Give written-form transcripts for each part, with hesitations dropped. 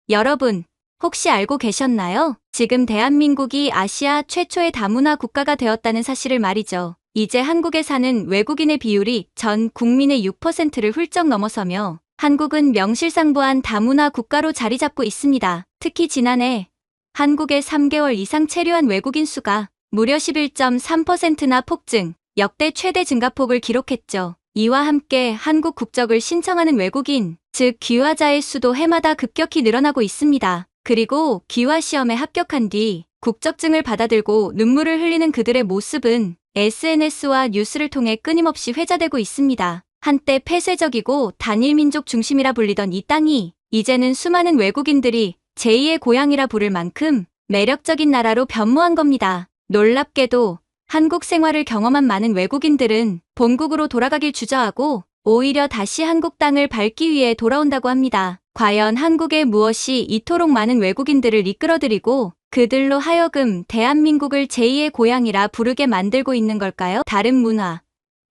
여러분, 혹시 알고 계셨나요? 지금 대한민국이 아시아 최초의 다문화 국가가 되었다는 사실을 말이죠. 이제 한국에 사는 외국인의 비율이 전 국민의 6%를 훌쩍 넘어서며 한국은 명실상부한 다문화 국가로 자리 잡고 있습니다. 특히 지난해 한국에 3개월 이상 체류한 외국인 수가 무려 11.3%나 폭증, 역대 최대 증가폭을 기록했죠. 이와 함께 한국 국적을 신청하는 외국인, 즉 귀화자의 수도 해마다 급격히 늘어나고 있습니다. 그리고 귀화 시험에 합격한 뒤 국적증을 받아들고 눈물을 흘리는 그들의 모습은 SNS와 뉴스를 통해 끊임없이 회자되고 있습니다. 한때 폐쇄적이고 단일 민족 중심이라 불리던 이 땅이 이제는 수많은 외국인들이 제2의 고향이라 부를 만큼 매력적인 나라로 변모한 겁니다. 놀랍게도 한국 생활을 경험한 많은 외국인들은 본국으로 돌아가길 주저하고 오히려 다시 한국 땅을 밟기 위해 돌아온다고 합니다. 과연 한국에 무엇이 이토록 많은 외국인들을 이끌어들이고 그들로 하여금 대한민국을 제2의 고향이라 부르게 만들고 있는 걸까요? 다른 문화,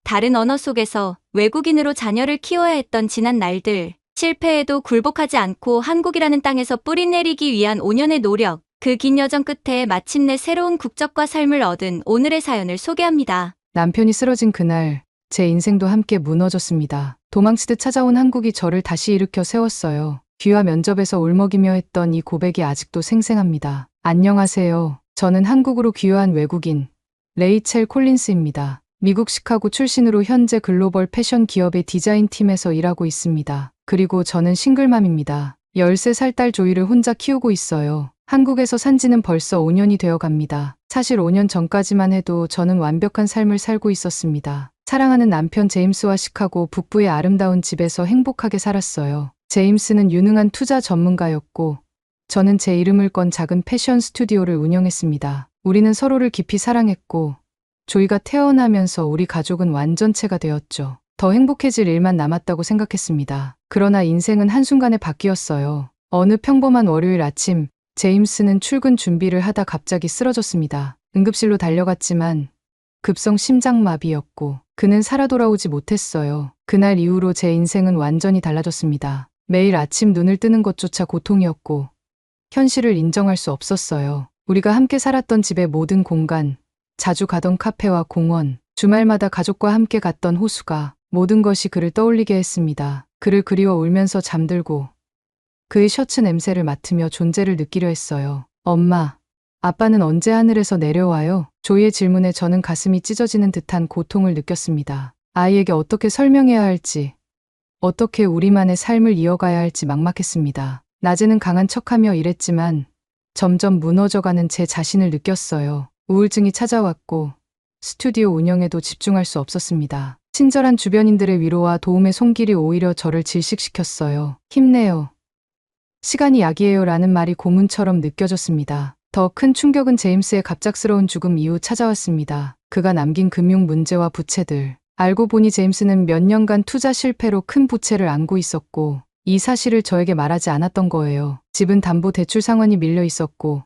다른 언어 속에서 외국인으로 자녀를 키워야 했던 지난 날들, 실패에도 굴복하지 않고 한국이라는 땅에서 뿌리내리기 위한 5년의 노력, 그 긴 여정 끝에 마침내 새로운 국적과 삶을 얻은 오늘의 사연을 소개합니다. 남편이 쓰러진 그날 제 인생도 함께 무너졌습니다. 도망치듯 찾아온 한국이 저를 다시 일으켜 세웠어요. 귀화 면접에서 울먹이며 했던 이 고백이 아직도 생생합니다. 안녕하세요. 저는 한국으로 귀화한 외국인 레이첼 콜린스입니다. 미국 시카고 출신으로 현재 글로벌 패션 기업의 디자인팀에서 일하고 있습니다. 그리고 저는 싱글맘입니다. 13살 딸 조이를 혼자 키우고 있어요. 한국에서 산 지는 벌써 5년이 되어 갑니다. 사실 5년 전까지만 해도 저는 완벽한 삶을 살고 있었습니다. 사랑하는 남편 제임스와 시카고 북부의 아름다운 집에서 행복하게 살았어요. 제임스는 유능한 투자 전문가였고 저는 제 이름을 건 작은 패션 스튜디오를 운영했습니다. 우리는 서로를 깊이 사랑했고 조이가 태어나면서 우리 가족은 완전체가 되었죠. 더 행복해질 일만 남았다고 생각했습니다. 그러나 인생은 한순간에 바뀌었어요. 어느 평범한 월요일 아침 제임스는 출근 준비를 하다 갑자기 쓰러졌습니다. 응급실로 달려갔지만 급성 심장마비였고 그는 살아 돌아오지 못했어요. 그날 이후로 제 인생은 완전히 달라졌습니다. 매일 아침 눈을 뜨는 것조차 고통이었고 현실을 인정할 수 없었어요. 우리가 함께 살았던 집의 모든 공간, 자주 가던 카페와 공원, 주말마다 가족과 함께 갔던 호수가 모든 것이 그를 떠올리게 했습니다. 그를 그리워 울면서 잠들고 그의 셔츠 냄새를 맡으며 존재를 느끼려 했어요. 엄마, 아빠는 언제 하늘에서 내려와요? 조이의 질문에 저는 가슴이 찢어지는 듯한 고통을 느꼈습니다. 아이에게 어떻게 설명해야 할지, 어떻게 우리만의 삶을 이어가야 할지 막막했습니다. 낮에는 강한 척하며 일했지만 점점 무너져가는 제 자신을 느꼈어요. 우울증이 찾아왔고 스튜디오 운영에도 집중할 수 없었습니다. 친절한 주변인들의 위로와 도움의 손길이 오히려 저를 질식시켰어요. 힘내요. 시간이 약이에요 라는 말이 고문처럼 느껴졌습니다. 더 큰 충격은 제임스의 갑작스러운 죽음 이후 찾아왔습니다. 그가 남긴 금융 문제와 부채들. 알고 보니 제임스는 몇 년간 투자 실패로 큰 부채를 안고 있었고 이 사실을 저에게 말하지 않았던 거예요. 집은 담보 대출 상환이 밀려 있었고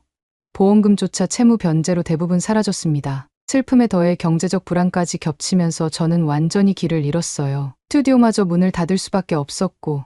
보험금조차 채무 변제로 대부분 사라졌습니다. 슬픔에 더해 경제적 불안까지 겹치면서 저는 완전히 길을 잃었어요. 스튜디오마저 문을 닫을 수밖에 없었고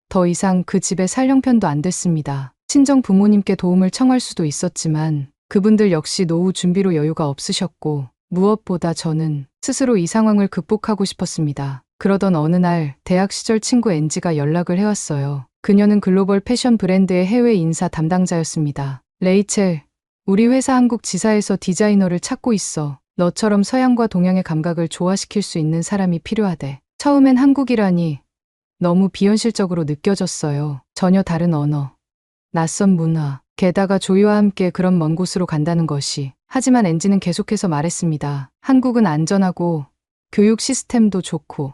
더 이상 그 집에 살 형편도 안 됐습니다. 친정 부모님께 도움을 청할 수도 있었지만 그분들 역시 노후 준비로 여유가 없으셨고 무엇보다 저는 스스로 이 상황을 극복하고 싶었습니다. 그러던 어느 날 대학 시절 친구 엔지가 연락을 해왔어요. 그녀는 글로벌 패션 브랜드의 해외 인사 담당자였습니다. 레이첼, 우리 회사 한국 지사에서 디자이너를 찾고 있어. 너처럼 서양과 동양의 감각을 조화시킬 수 있는 사람이 필요하대. 처음엔 한국이라니 너무 비현실적으로 느껴졌어요. 전혀 다른 언어, 낯선 문화, 게다가 조이와 함께 그런 먼 곳으로 간다는 것이. 하지만 엔지는 계속해서 말했습니다. 한국은 안전하고 교육 시스템도 좋고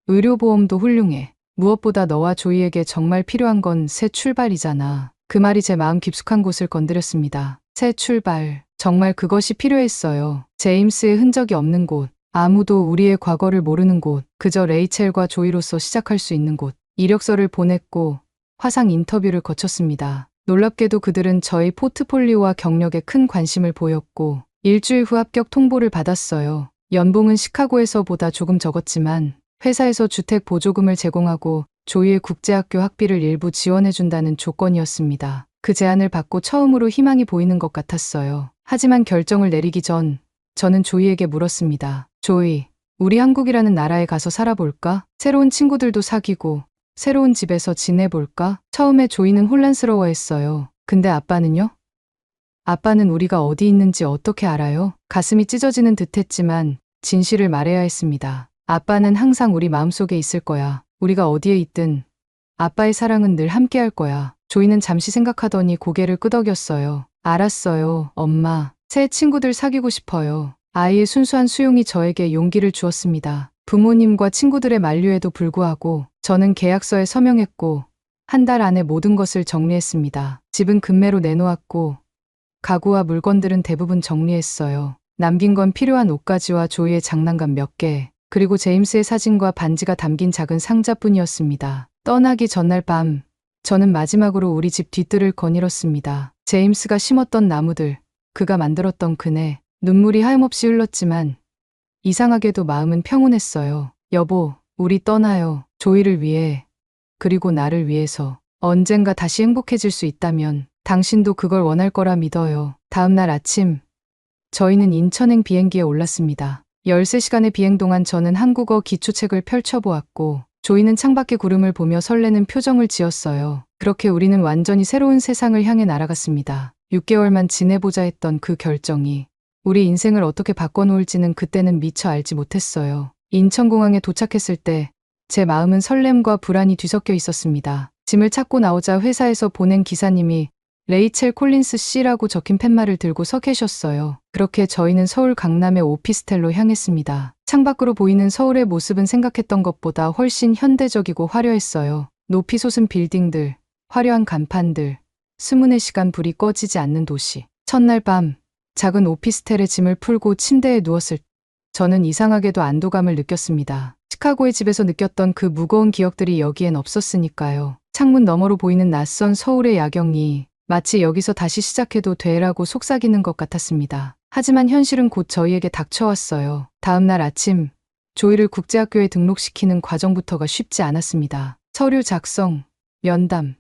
의료보험도 훌륭해. 무엇보다 너와 조이에게 정말 필요한 건 새 출발이잖아. 그 말이 제 마음 깊숙한 곳을 건드렸습니다. 새 출발. 정말 그것이 필요했어요. 제임스의 흔적이 없는 곳. 아무도 우리의 과거를 모르는 곳, 그저 레이첼과 조이로서 시작할 수 있는 곳. 이력서를 보냈고 화상 인터뷰를 거쳤습니다. 놀랍게도 그들은 저의 포트폴리오와 경력에 큰 관심을 보였고 일주일 후 합격 통보를 받았어요. 연봉은 시카고에서보다 조금 적었지만 회사에서 주택 보조금을 제공하고 조이의 국제학교 학비를 일부 지원해준다는 조건이었습니다. 그 제안을 받고 처음으로 희망이 보이는 것 같았어요. 하지만 결정을 내리기 전 저는 조이에게 물었습니다. 조이, 우리 한국이라는 나라에 가서 살아볼까? 새로운 친구들도 사귀고 새로운 집에서 지내볼까? 처음에 조이는 혼란스러워했어요. 근데 아빠는요? 아빠는 우리가 어디 있는지 어떻게 알아요? 가슴이 찢어지는 듯 했지만 진실을 말해야 했습니다. 아빠는 항상 우리 마음속에 있을 거야. 우리가 어디에 있든 아빠의 사랑은 늘 함께 할 거야. 조이는 잠시 생각하더니 고개를 끄덕였어요. 알았어요, 엄마. 새 친구들 사귀고 싶어요. 아이의 순수한 수용이 저에게 용기를 주었습니다. 부모님과 친구들의 만류에도 불구하고 저는 계약서에 서명했고 한 달 안에 모든 것을 정리했습니다. 집은 금매로 내놓았고 가구와 물건들은 대부분 정리했어요. 남긴 건 필요한 옷가지와 조이의 장난감 몇 개, 그리고 제임스의 사진과 반지가 담긴 작은 상자뿐이었습니다. 떠나기 전날 밤, 저는 마지막으로 우리 집 뒤뜰을 거닐었습니다. 제임스가 심었던 나무들, 그가 만들었던 그네, 눈물이 하염없이 흘렀지만 이상하게도 마음은 평온했어요. 여보, 우리 떠나요. 조이를 위해, 그리고 나를 위해서. 언젠가 다시 행복해질 수 있다면 당신도 그걸 원할 거라 믿어요. 다음 날 아침, 저희는 인천행 비행기에 올랐습니다. 13시간의 비행 동안 저는 한국어 기초책을 펼쳐보았고 조이는 창밖의 구름을 보며 설레는 표정을 지었어요. 그렇게 우리는 완전히 새로운 세상을 향해 날아갔습니다. 6개월만 지내보자 했던 그 결정이 우리 인생을 어떻게 바꿔놓을지는 그때는 미처 알지 못했어요. 인천공항에 도착했을 때 제 마음은 설렘과 불안이 뒤섞여 있었습니다. 짐을 찾고 나오자 회사에서 보낸 기사님이 레이첼 콜린스 씨라고 적힌 팻말을 들고 서 계셨어요. 그렇게 저희는 서울 강남의 오피스텔로 향했습니다. 창밖으로 보이는 서울의 모습은 생각했던 것보다 훨씬 현대적이고 화려했어요. 높이 솟은 빌딩들, 화려한 간판들, 24시간 불이 꺼지지 않는 도시. 첫날 밤, 작은 오피스텔에 짐을 풀고 침대에 누웠을 때 저는 이상하게도 안도감을 느꼈습니다. 시카고의 집에서 느꼈던 그 무거운 기억들이 여기엔 없었으니까요. 창문 너머로 보이는 낯선 서울의 야경이 마치 여기서 다시 시작해도 돼라고 속삭이는 것 같았습니다. 하지만 현실은 곧 저희에게 닥쳐왔어요. 다음 날 아침, 조이를 국제학교에 등록시키는 과정부터가 쉽지 않았습니다. 서류 작성, 면담,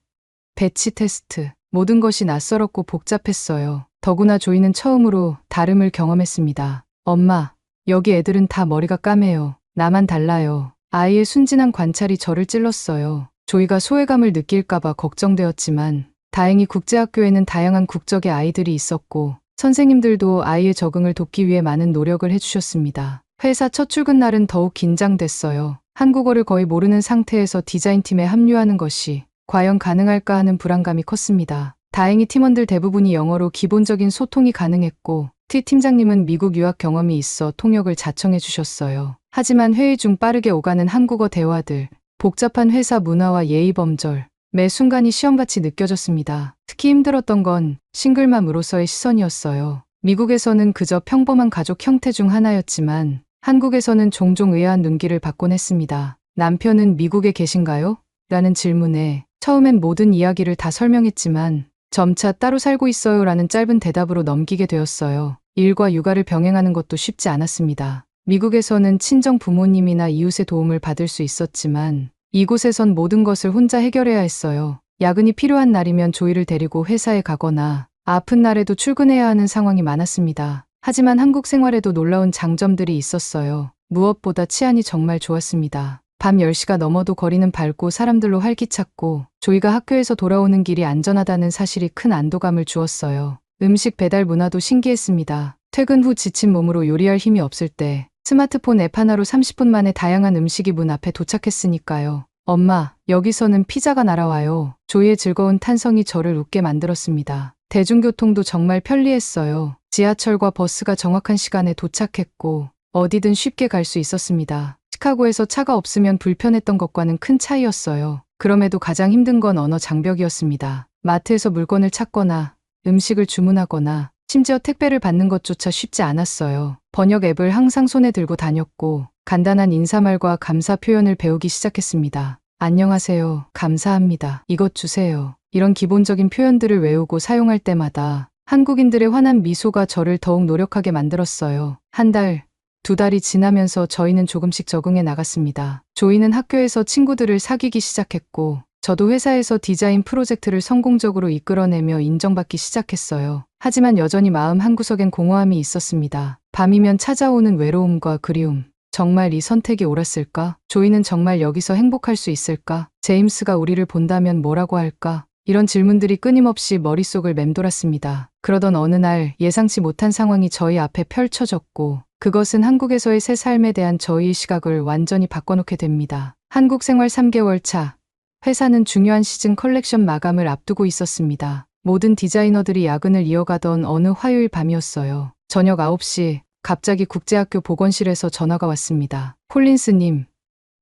배치 테스트, 모든 것이 낯설었고 복잡했어요. 더구나 조이는 처음으로 다름을 경험했습니다. 엄마, 여기 애들은 다 머리가 까매요. 나만 달라요. 아이의 순진한 관찰이 저를 찔렀어요. 조이가 소외감을 느낄까봐 걱정되었지만 다행히 국제학교에는 다양한 국적의 아이들이 있었고 선생님들도 아이의 적응을 돕기 위해 많은 노력을 해주셨습니다. 회사 첫 출근 날은 더욱 긴장됐어요. 한국어를 거의 모르는 상태에서 디자인팀에 합류하는 것이 과연 가능할까 하는 불안감이 컸습니다. 다행히 팀원들 대부분이 영어로 기본적인 소통이 가능했고 팀장님은 미국 유학 경험이 있어 통역을 자청해 주셨어요. 하지만 회의 중 빠르게 오가는 한국어 대화들, 복잡한 회사 문화와 예의 범절, 매 순간이 시험같이 느껴졌습니다. 특히 힘들었던 건 싱글맘으로서의 시선이었어요. 미국에서는 그저 평범한 가족 형태 중 하나였지만 한국에서는 종종 의아한 눈길을 받곤 했습니다. 남편은 미국에 계신가요? 라는 질문에 처음엔 모든 이야기를 다 설명했지만 점차 따로 살고 있어요 라는 짧은 대답으로 넘기게 되었어요. 일과 육아를 병행하는 것도 쉽지 않았습니다. 미국에서는 친정 부모님이나 이웃의 도움을 받을 수 있었지만 이곳에선 모든 것을 혼자 해결해야 했어요. 야근이 필요한 날이면 조이를 데리고 회사에 가거나 아픈 날에도 출근해야 하는 상황이 많았습니다. 하지만 한국 생활에도 놀라운 장점들이 있었어요. 무엇보다 치안이 정말 좋았습니다. 밤 10시가 넘어도 거리는 밝고 사람들로 활기찼고 조이가 학교에서 돌아오는 길이 안전하다는 사실이 큰 안도감을 주었어요. 음식 배달 문화도 신기했습니다. 퇴근 후 지친 몸으로 요리할 힘이 없을 때 스마트폰 앱 하나로 30분 만에 다양한 음식이 문 앞에 도착했으니까요. 엄마, 여기서는 피자가 날아와요. 조이의 즐거운 탄성이 저를 웃게 만들었습니다. 대중교통도 정말 편리했어요. 지하철과 버스가 정확한 시간에 도착했고 어디든 쉽게 갈 수 있었습니다. 시카고에서 차가 없으면 불편했던 것과는 큰 차이였어요. 그럼에도 가장 힘든 건 언어 장벽이었습니다. 마트에서 물건을 찾거나 음식을 주문하거나 심지어 택배를 받는 것조차 쉽지 않았어요. 번역 앱을 항상 손에 들고 다녔고 간단한 인사말과 감사 표현을 배우기 시작했습니다. 안녕하세요. 감사합니다. 이것 주세요. 이런 기본적인 표현들을 외우고 사용할 때마다 한국인들의 환한 미소가 저를 더욱 노력하게 만들었어요. 한 달, 2달이 지나면서 저희는 조금씩 적응해 나갔습니다. 조이는 학교에서 친구들을 사귀기 시작했고, 저도 회사에서 디자인 프로젝트를 성공적으로 이끌어내며 인정받기 시작했어요. 하지만 여전히 마음 한구석엔 공허함이 있었습니다. 밤이면 찾아오는 외로움과 그리움. 정말 이 선택이 옳았을까? 조이는 정말 여기서 행복할 수 있을까? 제임스가 우리를 본다면 뭐라고 할까? 이런 질문들이 끊임없이 머릿속을 맴돌았습니다. 그러던 어느 날 예상치 못한 상황이 저희 앞에 펼쳐졌고, 그것은 한국에서의 새 삶에 대한 저희의 시각을 완전히 바꿔놓게 됩니다. 한국 생활 3개월 차. 회사는 중요한 시즌 컬렉션 마감을 앞두고 있었습니다. 모든 디자이너들이 야근을 이어가던 어느 화요일 밤이었어요. 저녁 9시, 갑자기 국제학교 보건실에서 전화가 왔습니다. 콜린스님,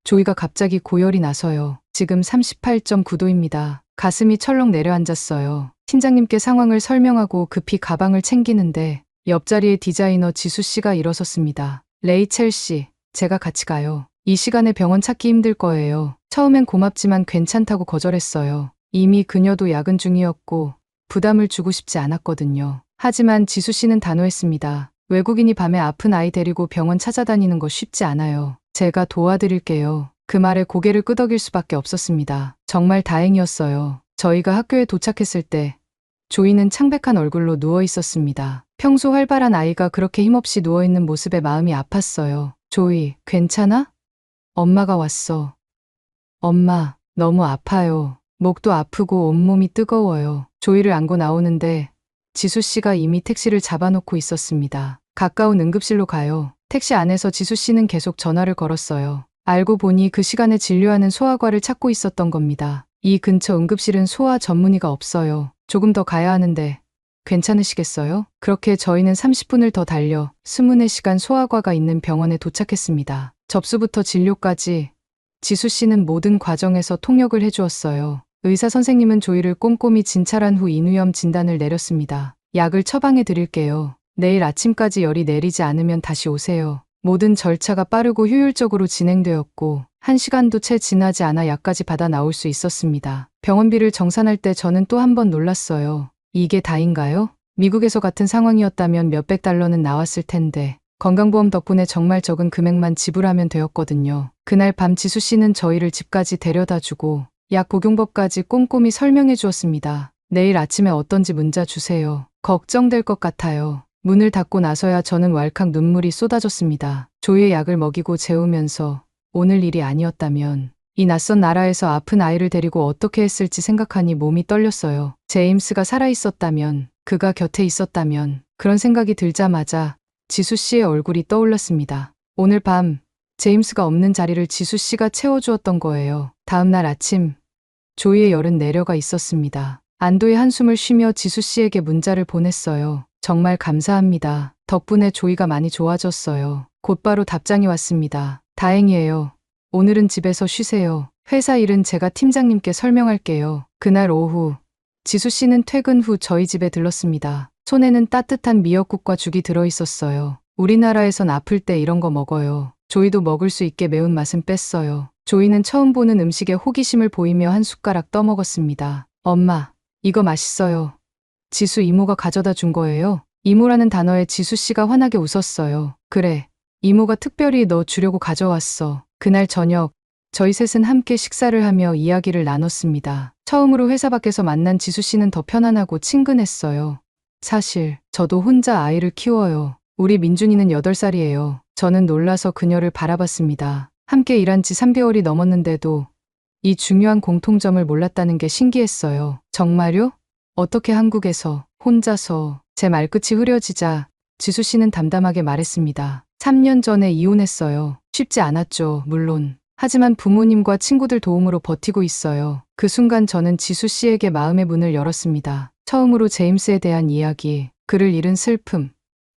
조이가 갑자기 고열이 나서요. 지금 38.9도입니다. 가슴이 철렁 내려앉았어요. 팀장님께 상황을 설명하고 급히 가방을 챙기는데 옆자리에 디자이너 지수 씨가 일어섰습니다. 레이첼 씨, 제가 같이 가요. 이 시간에 병원 찾기 힘들 거예요. 처음엔 고맙지만 괜찮다고 거절했어요. 이미 그녀도 야근 중이었고 부담을 주고 싶지 않았거든요. 하지만 지수 씨는 단호했습니다. 외국인이 밤에 아픈 아이 데리고 병원 찾아다니는 거 쉽지 않아요. 제가 도와드릴게요. 그 말에 고개를 끄덕일 수밖에 없었습니다. 정말 다행이었어요. 저희가 학교에 도착했을 때 조이는 창백한 얼굴로 누워 있었습니다. 평소 활발한 아이가 그렇게 힘없이 누워있는 모습에 마음이 아팠어요. 조이, 괜찮아? 엄마가 왔어. 엄마, 너무 아파요. 목도 아프고 온몸이 뜨거워요. 조이를 안고 나오는데 지수 씨가 이미 택시를 잡아놓고 있었습니다. 가까운 응급실로 가요. 택시 안에서 지수 씨는 계속 전화를 걸었어요. 알고 보니 그 시간에 진료하는 소아과를 찾고 있었던 겁니다. 이 근처 응급실은 소아 전문의가 없어요. 조금 더 가야 하는데 괜찮으시겠어요? 그렇게 저희는 30분을 더 달려 24시간 소아과가 있는 병원에 도착했습니다. 접수부터 진료까지 지수 씨는 모든 과정에서 통역을 해주었어요. 의사 선생님은 조이를 꼼꼼히 진찰한 후 인후염 진단을 내렸습니다. 약을 처방해 드릴게요. 내일 아침까지 열이 내리지 않으면 다시 오세요. 모든 절차가 빠르고 효율적으로 진행되었고 1시간도 채 지나지 않아 약까지 받아 나올 수 있었습니다. 병원비를 정산할 때 저는 또 한 번 놀랐어요. 이게 다인가요? 미국에서 같은 상황이었다면 몇백 달러는 나왔을 텐데 건강보험 덕분에 정말 적은 금액만 지불하면 되었거든요. 그날 밤 지수 씨는 저희를 집까지 데려다주고 약 복용법까지 꼼꼼히 설명해 주었습니다. 내일 아침에 어떤지 문자 주세요. 걱정될 것 같아요. 문을 닫고 나서야 저는 왈칵 눈물이 쏟아졌습니다. 조이의 약을 먹이고 재우면서 오늘 일이 아니었다면 이 낯선 나라에서 아픈 아이를 데리고 어떻게 했을지 생각하니 몸이 떨렸어요. 제임스가 살아있었다면, 그가 곁에 있었다면, 그런 생각이 들자마자 지수 씨의 얼굴이 떠올랐습니다. 오늘 밤 제임스가 없는 자리를 지수 씨가 채워주었던 거예요. 다음 날 아침 조이의 열은 내려가 있었습니다. 안도의 한숨을 쉬며 지수 씨에게 문자를 보냈어요. 정말 감사합니다. 덕분에 조이가 많이 좋아졌어요. 곧바로 답장이 왔습니다. 다행이에요. 오늘은 집에서 쉬세요. 회사 일은 제가 팀장님께 설명할게요. 그날 오후 지수 씨는 퇴근 후 저희 집에 들렀습니다. 손에는 따뜻한 미역국과 죽이 들어있었어요. 우리나라에선 아플 때 이런 거 먹어요. 조이도 먹을 수 있게 매운맛은 뺐어요. 조이는 처음 보는 음식에 호기심을 보이며 한 숟가락 떠먹었습니다. 엄마, 이거 맛있어요. 지수 이모가 가져다 준 거예요. 이모라는 단어에 지수 씨가 환하게 웃었어요. 그래, 이모가 특별히 너 주려고 가져왔어. 그날 저녁 저희 셋은 함께 식사를 하며 이야기를 나눴습니다. 처음으로 회사 밖에서 만난 지수 씨는 더 편안하고 친근했어요. 사실 저도 혼자 아이를 키워요. 우리 민준이는 8살이에요. 저는 놀라서 그녀를 바라봤습니다. 함께 일한 지 3개월이 넘었는데도 이 중요한 공통점을 몰랐다는 게 신기했어요. 정말요? 어떻게 한국에서 혼자서 제 말끝이 흐려지자 지수 씨는 담담하게 말했습니다. 3년 전에 이혼했어요. 쉽지 않았죠, 물론. 하지만 부모님과 친구들 도움으로 버티고 있어요. 그 순간 저는 지수 씨에게 마음의 문을 열었습니다. 처음으로 제임스에 대한 이야기, 그를 잃은 슬픔,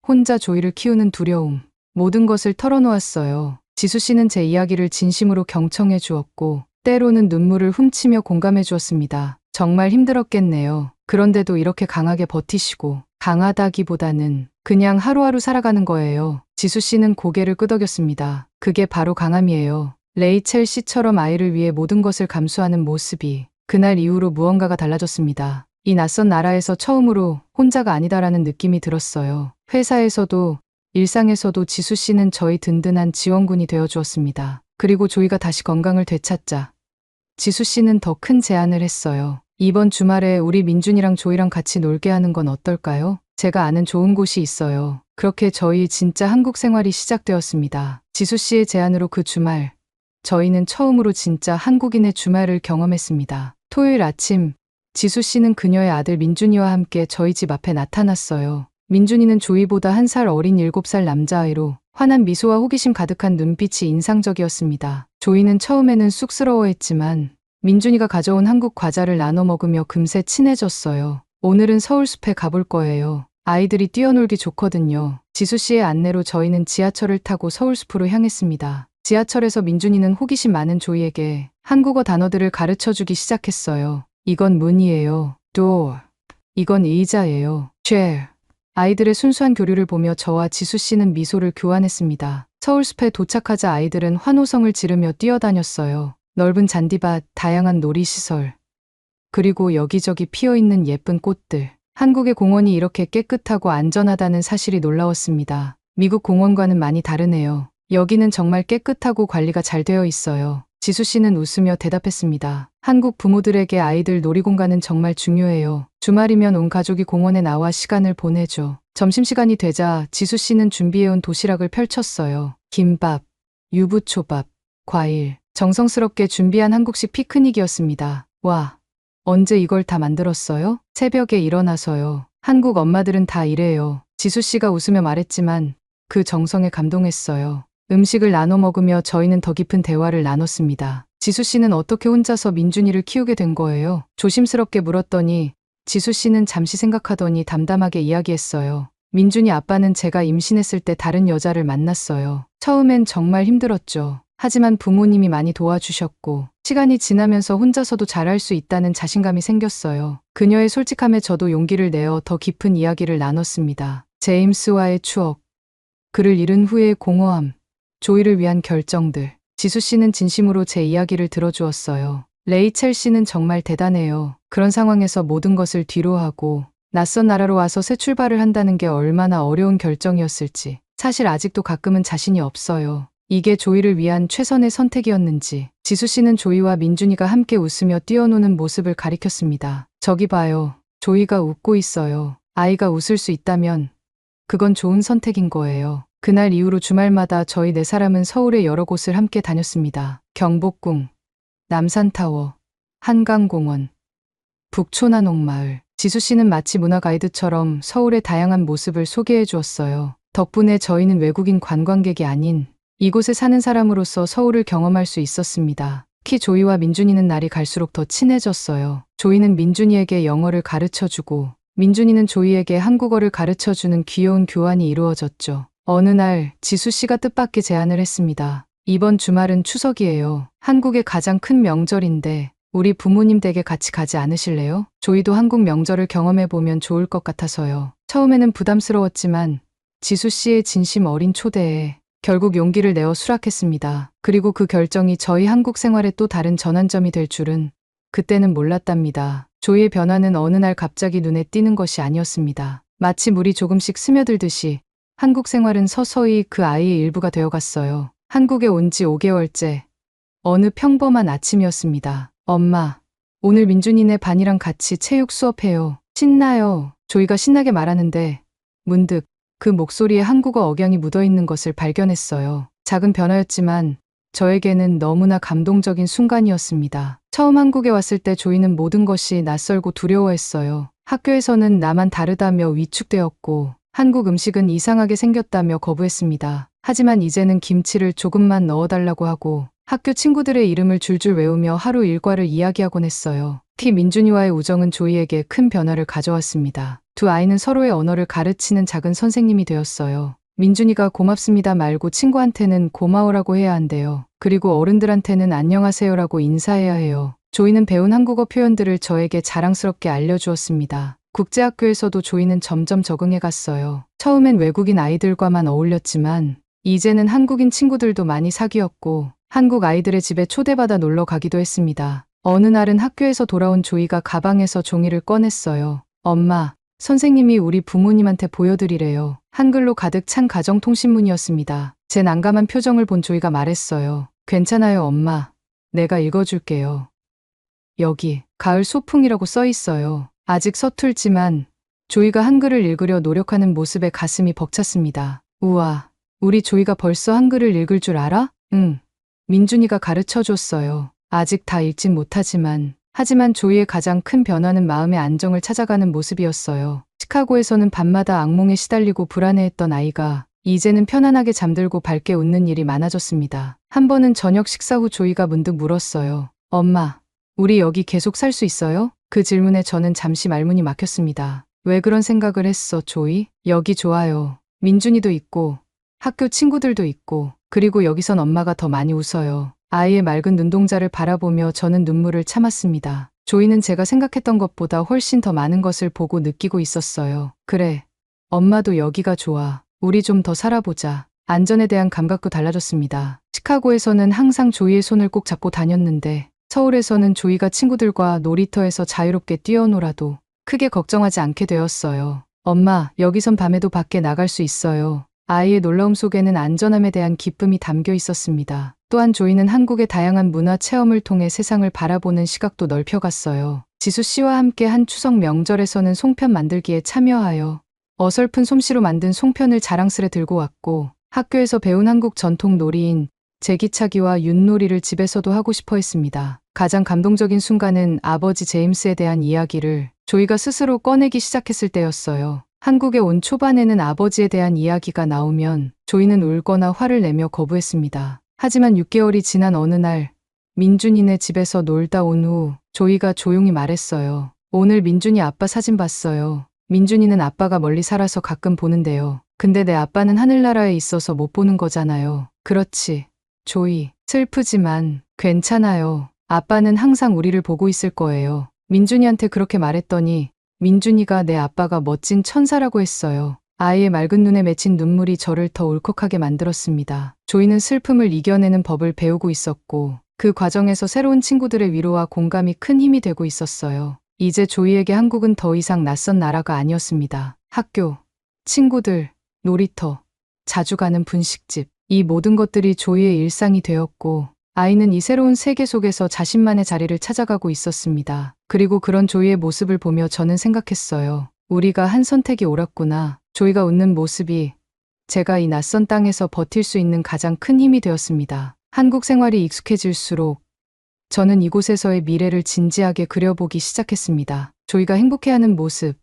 혼자 조이를 키우는 두려움, 모든 것을 털어놓았어요. 지수 씨는 제 이야기를 진심으로 경청해 주었고 때로는 눈물을 훔치며 공감해 주었습니다. 정말 힘들었겠네요. 그런데도 이렇게 강하게 버티시고 강하다기보다는 그냥 하루하루 살아가는 거예요. 지수 씨는 고개를 끄덕였습니다. 그게 바로 강함이에요. 레이첼 씨처럼 아이를 위해 모든 것을 감수하는 모습이 그날 이후로 무언가가 달라졌습니다. 이 낯선 나라에서 처음으로 혼자가 아니다라는 느낌이 들었어요. 회사에서도 일상에서도 지수 씨는 저희 든든한 지원군이 되어 주었습니다. 그리고 조이가 다시 건강을 되찾자 지수 씨는 더 큰 제안을 했어요. 이번 주말에 우리 민준이랑 조이랑 같이 놀게 하는 건 어떨까요? 제가 아는 좋은 곳이 있어요. 그렇게 저희 진짜 한국 생활이 시작되었습니다. 지수 씨의 제안으로 그 주말, 저희는 처음으로 진짜 한국인의 주말을 경험했습니다. 토요일 아침, 지수 씨는 그녀의 아들 민준이와 함께 저희 집 앞에 나타났어요. 민준이는 조이보다 1살 어린 7살 남자아이로 환한 미소와 호기심 가득한 눈빛이 인상적이었습니다. 조이는 처음에는 쑥스러워했지만 민준이가 가져온 한국 과자를 나눠 먹으며 금세 친해졌어요. 오늘은 서울숲에 가볼 거예요. 아이들이 뛰어놀기 좋거든요. 지수 씨의 안내로 저희는 지하철을 타고 서울숲으로 향했습니다. 지하철에서 민준이는 호기심 많은 조이에게 한국어 단어들을 가르쳐주기 시작했어요. 이건 문이에요. door. 이건 의자예요. chair. 아이들의 순수한 교류를 보며 저와 지수 씨는 미소를 교환했습니다. 서울숲에 도착하자 아이들은 환호성을 지르며 뛰어다녔어요. 넓은 잔디밭, 다양한 놀이시설, 그리고 여기저기 피어있는 예쁜 꽃들. 한국의 공원이 이렇게 깨끗하고 안전하다는 사실이 놀라웠습니다. 미국 공원과는 많이 다르네요. 여기는 정말 깨끗하고 관리가 잘 되어 있어요. 지수 씨는 웃으며 대답했습니다. 한국 부모들에게 아이들 놀이공간은 정말 중요해요. 주말이면 온 가족이 공원에 나와 시간을 보내죠. 점심시간이 되자 지수 씨는 준비해온 도시락을 펼쳤어요. 김밥, 유부초밥, 과일. 정성스럽게 준비한 한국식 피크닉이었습니다. 와, 언제 이걸 다 만들었어요? 새벽에 일어나서요. 한국 엄마들은 다 이래요. 지수 씨가 웃으며 말했지만 그 정성에 감동했어요. 음식을 나눠 먹으며 저희는 더 깊은 대화를 나눴습니다. 지수 씨는 어떻게 혼자서 민준이를 키우게 된 거예요? 조심스럽게 물었더니 지수 씨는 잠시 생각하더니 담담하게 이야기했어요. 민준이 아빠는 제가 임신했을 때 다른 여자를 만났어요. 처음엔 정말 힘들었죠. 하지만 부모님이 많이 도와주셨고 시간이 지나면서 혼자서도 잘할 수 있다는 자신감이 생겼어요. 그녀의 솔직함에 저도 용기를 내어 더 깊은 이야기를 나눴습니다. 제임스와의 추억, 그를 잃은 후의 공허함, 조이를 위한 결정들. 지수 씨는 진심으로 제 이야기를 들어주었어요. 레이첼 씨는 정말 대단해요. 그런 상황에서 모든 것을 뒤로하고 낯선 나라로 와서 새 출발을 한다는 게 얼마나 어려운 결정이었을지. 사실 아직도 가끔은 자신이 없어요. 이게 조이를 위한 최선의 선택이었는지. 지수 씨는 조이와 민준이가 함께 웃으며 뛰어노는 모습을 가리켰습니다. 저기 봐요. 조이가 웃고 있어요. 아이가 웃을 수 있다면 그건 좋은 선택인 거예요. 그날 이후로 주말마다 저희 4사람은 서울의 여러 곳을 함께 다녔습니다. 경복궁, 남산타워, 한강공원, 북초난옥마을. 지수 씨는 마치 문화 가이드처럼 서울의 다양한 모습을 소개해 주었어요. 덕분에 저희는 외국인 관광객이 아닌 이곳에 사는 사람으로서 서울을 경험할 수 있었습니다. 특히 조이와 민준이는 날이 갈수록 더 친해졌어요. 조이는 민준이에게 영어를 가르쳐주고 민준이는 조이에게 한국어를 가르쳐주는 귀여운 교환이 이루어졌죠. 어느 날 지수 씨가 뜻밖의 제안을 했습니다. 이번 주말은 추석이에요. 한국의 가장 큰 명절인데 우리 부모님 댁에 같이 가지 않으실래요? 조이도 한국 명절을 경험해보면 좋을 것 같아서요. 처음에는 부담스러웠지만 지수 씨의 진심 어린 초대에 결국 용기를 내어 수락했습니다. 그리고 그 결정이 저희 한국 생활의 또 다른 전환점이 될 줄은 그때는 몰랐답니다. 조이의 변화는 어느 날 갑자기 눈에 띄는 것이 아니었습니다. 마치 물이 조금씩 스며들듯이 한국 생활은 서서히 그 아이의 일부가 되어갔어요. 한국에 온 지 5개월째. 어느 평범한 아침이었습니다. 엄마, 오늘 민준이네 반이랑 같이 체육 수업해요. 신나요. 조이가 신나게 말하는데 문득 그 목소리에 한국어 억양이 묻어있는 것을 발견했어요. 작은 변화였지만 저에게는 너무나 감동적인 순간이었습니다. 처음 한국에 왔을 때 조이는 모든 것이 낯설고 두려워했어요. 학교에서는 나만 다르다며 위축되었고 한국 음식은 이상하게 생겼다며 거부했습니다. 하지만 이제는 김치를 조금만 넣어달라고 하고 학교 친구들의 이름을 줄줄 외우며 하루 일과를 이야기하곤 했어요. 특히 민준이와의 우정은 조이에게 큰 변화를 가져왔습니다. 두 아이는 서로의 언어를 가르치는 작은 선생님이 되었어요. 민준이가 고맙습니다 말고 친구한테는 고마워라고 해야 한대요. 그리고 어른들한테는 안녕하세요라고 인사해야 해요. 조이는 배운 한국어 표현들을 저에게 자랑스럽게 알려주었습니다. 국제학교에서도 조이는 점점 적응해 갔어요. 처음엔 외국인 아이들과만 어울렸지만 이제는 한국인 친구들도 많이 사귀었고 한국 아이들의 집에 초대받아 놀러 가기도 했습니다. 어느 날은 학교에서 돌아온 조이가 가방에서 종이를 꺼냈어요. 엄마, 선생님이 우리 부모님한테 보여드리래요. 한글로 가득 찬 가정통신문이었습니다. 제 난감한 표정을 본 조이가 말했어요. 괜찮아요, 엄마. 내가 읽어줄게요. 여기 가을 소풍이라고 써 있어요. 아직 서툴지만 조이가 한글을 읽으려 노력하는 모습에 가슴이 벅찼습니다. 우와, 우리 조이가 벌써 한글을 읽을 줄 알아? 응. 민준이가 가르쳐 줬어요. 아직 다 읽진 못하지만 하지만 조이의 가장 큰 변화는 마음의 안정을 찾아가는 모습이었어요. 시카고에서는 밤마다 악몽에 시달리고 불안해했던 아이가 이제는 편안하게 잠들고 밝게 웃는 일이 많아졌습니다. 한 번은 저녁 식사 후 조이가 문득 물었어요. 엄마, 우리 여기 계속 살 수 있어요? 그 질문에 저는 잠시 말문이 막혔습니다. 왜 그런 생각을 했어, 조이? 여기 좋아요. 민준이도 있고 학교 친구들도 있고 그리고 여기선 엄마가 더 많이 웃어요. 아이의 맑은 눈동자를 바라보며 저는 눈물을 참았습니다. 조이는 제가 생각했던 것보다 훨씬 더 많은 것을 보고 느끼고 있었어요. 그래, 엄마도 여기가 좋아. 우리 좀 더 살아보자. 안전에 대한 감각도 달라졌습니다. 시카고에서는 항상 조이의 손을 꼭 잡고 다녔는데 서울에서는 조이가 친구들과 놀이터에서 자유롭게 뛰어놀아도 크게 걱정하지 않게 되었어요. 엄마, 여기선 밤에도 밖에 나갈 수 있어요. 아이의 놀라움 속에는 안전함에 대한 기쁨이 담겨 있었습니다. 또한 조이는 한국의 다양한 문화 체험을 통해 세상을 바라보는 시각도 넓혀갔어요. 지수 씨와 함께 한 추석 명절에서는 송편 만들기에 참여하여 어설픈 솜씨로 만든 송편을 자랑스레 들고 왔고 학교에서 배운 한국 전통 놀이인 제기차기와 윷놀이를 집에서도 하고 싶어 했습니다. 가장 감동적인 순간은 아버지 제임스에 대한 이야기를 조이가 스스로 꺼내기 시작했을 때였어요. 한국에 온 초반에는 아버지에 대한 이야기가 나오면 조이는 울거나 화를 내며 거부했습니다. 하지만 6개월이 지난 어느 날 민준이네 집에서 놀다 온 후 조이가 조용히 말했어요. 오늘 민준이 아빠 사진 봤어요. 민준이는 아빠가 멀리 살아서 가끔 보는데요. 근데 내 아빠는 하늘나라에 있어서 못 보는 거잖아요. 그렇지, 조이. 슬프지만 괜찮아요. 아빠는 항상 우리를 보고 있을 거예요. 민준이한테 그렇게 말했더니 민준이가 내 아빠가 멋진 천사라고 했어요. 아이의 맑은 눈에 맺힌 눈물이 저를 더 울컥하게 만들었습니다. 조이는 슬픔을 이겨내는 법을 배우고 있었고 그 과정에서 새로운 친구들의 위로와 공감이 큰 힘이 되고 있었어요. 이제 조이에게 한국은 더 이상 낯선 나라가 아니었습니다. 학교, 친구들, 놀이터, 자주 가는 분식집, 이 모든 것들이 조이의 일상이 되었고 아이는 이 새로운 세계 속에서 자신만의 자리를 찾아가고 있었습니다. 그리고 그런 조이의 모습을 보며 저는 생각했어요. 우리가 한 선택이 옳았구나. 조이가 웃는 모습이 제가 이 낯선 땅에서 버틸 수 있는 가장 큰 힘이 되었습니다. 한국 생활이 익숙해질수록 저는 이곳에서의 미래를 진지하게 그려보기 시작했습니다. 조이가 행복해하는 모습,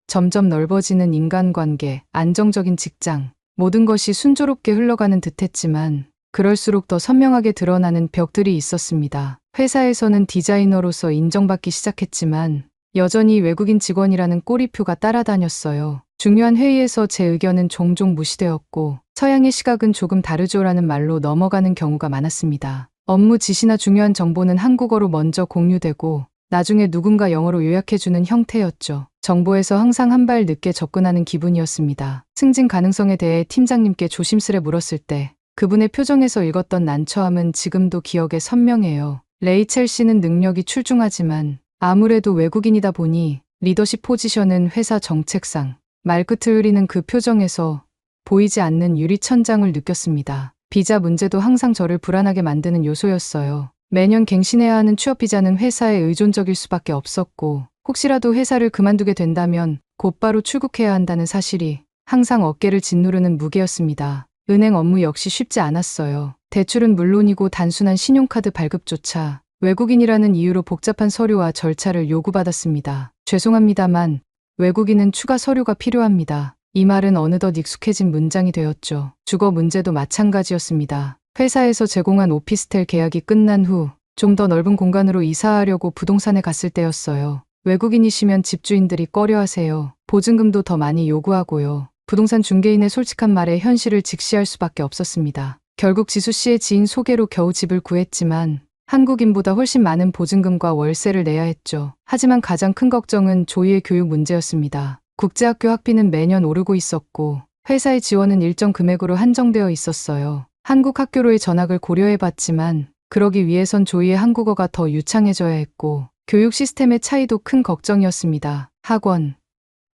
점점 넓어지는 인간관계, 안정적인 직장, 모든 것이 순조롭게 흘러가는 듯했지만 그럴수록 더 선명하게 드러나는 벽들이 있었습니다. 회사에서는 디자이너로서 인정받기 시작했지만 여전히 외국인 직원이라는 꼬리표가 따라다녔어요. 중요한 회의에서 제 의견은 종종 무시되었고 서양의 시각은 조금 다르죠라는 말로 넘어가는 경우가 많았습니다. 업무 지시나 중요한 정보는 한국어로 먼저 공유되고 나중에 누군가 영어로 요약해주는 형태였죠. 정보에서 항상 한 발 늦게 접근하는 기분이었습니다. 승진 가능성에 대해 팀장님께 조심스레 물었을 때 그분의 표정에서 읽었던 난처함은 지금도 기억에 선명해요. 레이첼 씨는 능력이 출중하지만 아무래도 외국인이다 보니 리더십 포지션은 회사 정책상 말끝을 흐리는 그 표정에서 보이지 않는 유리천장을 느꼈습니다. 비자 문제도 항상 저를 불안하게 만드는 요소였어요. 매년 갱신해야 하는 취업 비자는 회사에 의존적일 수밖에 없었고 혹시라도 회사를 그만두게 된다면 곧바로 출국해야 한다는 사실이 항상 어깨를 짓누르는 무게였습니다. 은행 업무 역시 쉽지 않았어요. 대출은 물론이고 단순한 신용카드 발급조차 외국인이라는 이유로 복잡한 서류와 절차를 요구받았습니다. 죄송합니다만 외국인은 추가 서류가 필요합니다. 이 말은 어느덧 익숙해진 문장이 되었죠. 주거 문제도 마찬가지였습니다. 회사에서 제공한 오피스텔 계약이 끝난 후 좀 더 넓은 공간으로 이사하려고 부동산에 갔을 때였어요. 외국인이시면 집주인들이 꺼려하세요. 보증금도 더 많이 요구하고요. 부동산 중개인의 솔직한 말에 현실을 직시할 수밖에 없었습니다. 결국 지수 씨의 지인 소개로 겨우 집을 구했지만 한국인보다 훨씬 많은 보증금과 월세를 내야 했죠. 하지만 가장 큰 걱정은 조이의 교육 문제였습니다. 국제학교 학비는 매년 오르고 있었고 회사의 지원은 일정 금액으로 한정되어 있었어요. 한국 학교로의 전학을 고려해봤지만 그러기 위해선 조이의 한국어가 더 유창해져야 했고 교육 시스템의 차이도 큰 걱정이었습니다. 학원,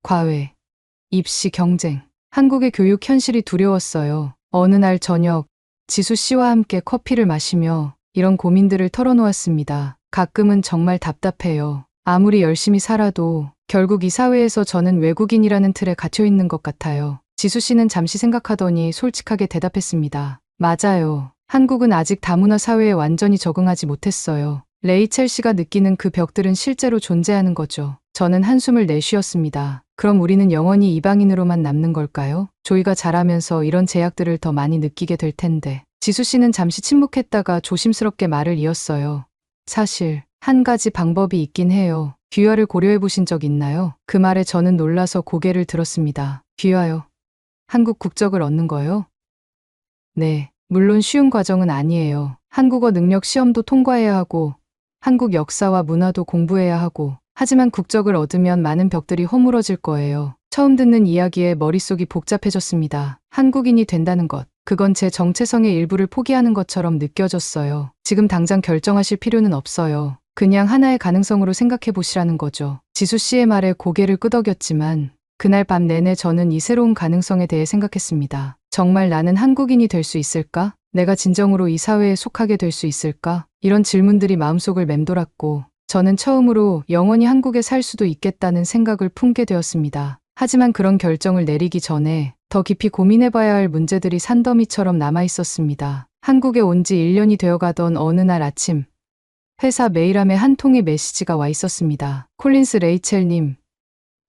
과외, 입시 경쟁, 한국의 교육 현실이 두려웠어요. 어느 날 저녁, 지수 씨와 함께 커피를 마시며 이런 고민들을 털어놓았습니다. 가끔은 정말 답답해요. 아무리 열심히 살아도 결국 이 사회에서 저는 외국인이라는 틀에 갇혀 있는 것 같아요. 지수 씨는 잠시 생각하더니 솔직하게 대답했습니다. 맞아요. 한국은 아직 다문화 사회에 완전히 적응하지 못했어요. 레이첼 씨가 느끼는 그 벽들은 실제로 존재하는 거죠. 저는 한숨을 내쉬었습니다. 그럼 우리는 영원히 이방인으로만 남는 걸까요? 조이가 자라면서 이런 제약들을 더 많이 느끼게 될 텐데. 지수 씨는 잠시 침묵했다가 조심스럽게 말을 이었어요. 사실 한 가지 방법이 있긴 해요. 귀화를 고려해 보신 적 있나요? 그 말에 저는 놀라서 고개를 들었습니다. 귀화요? 한국 국적을 얻는 거요? 네, 물론 쉬운 과정은 아니에요. 한국어 능력 시험도 통과해야 하고 한국 역사와 문화도 공부해야 하고 하지만 국적을 얻으면 많은 벽들이 허물어질 거예요. 처음 듣는 이야기에 머릿속이 복잡해졌습니다. 한국인이 된다는 것, 그건 제 정체성의 일부를 포기하는 것처럼 느껴졌어요. 지금 당장 결정하실 필요는 없어요. 그냥 하나의 가능성으로 생각해 보시라는 거죠. 지수 씨의 말에 고개를 끄덕였지만 그날 밤 내내 저는 이 새로운 가능성에 대해 생각했습니다. 정말 나는 한국인이 될 수 있을까? 내가 진정으로 이 사회에 속하게 될 수 있을까? 이런 질문들이 마음속을 맴돌았고 저는 처음으로 영원히 한국에 살 수도 있겠다는 생각을 품게 되었습니다. 하지만 그런 결정을 내리기 전에 더 깊이 고민해봐야 할 문제들이 산더미처럼 남아있었습니다. 한국에 온 지 1년이 되어가던 어느 날 아침, 회사 메일함에 한 통의 메시지가 와 있었습니다. 콜린스 레이첼님,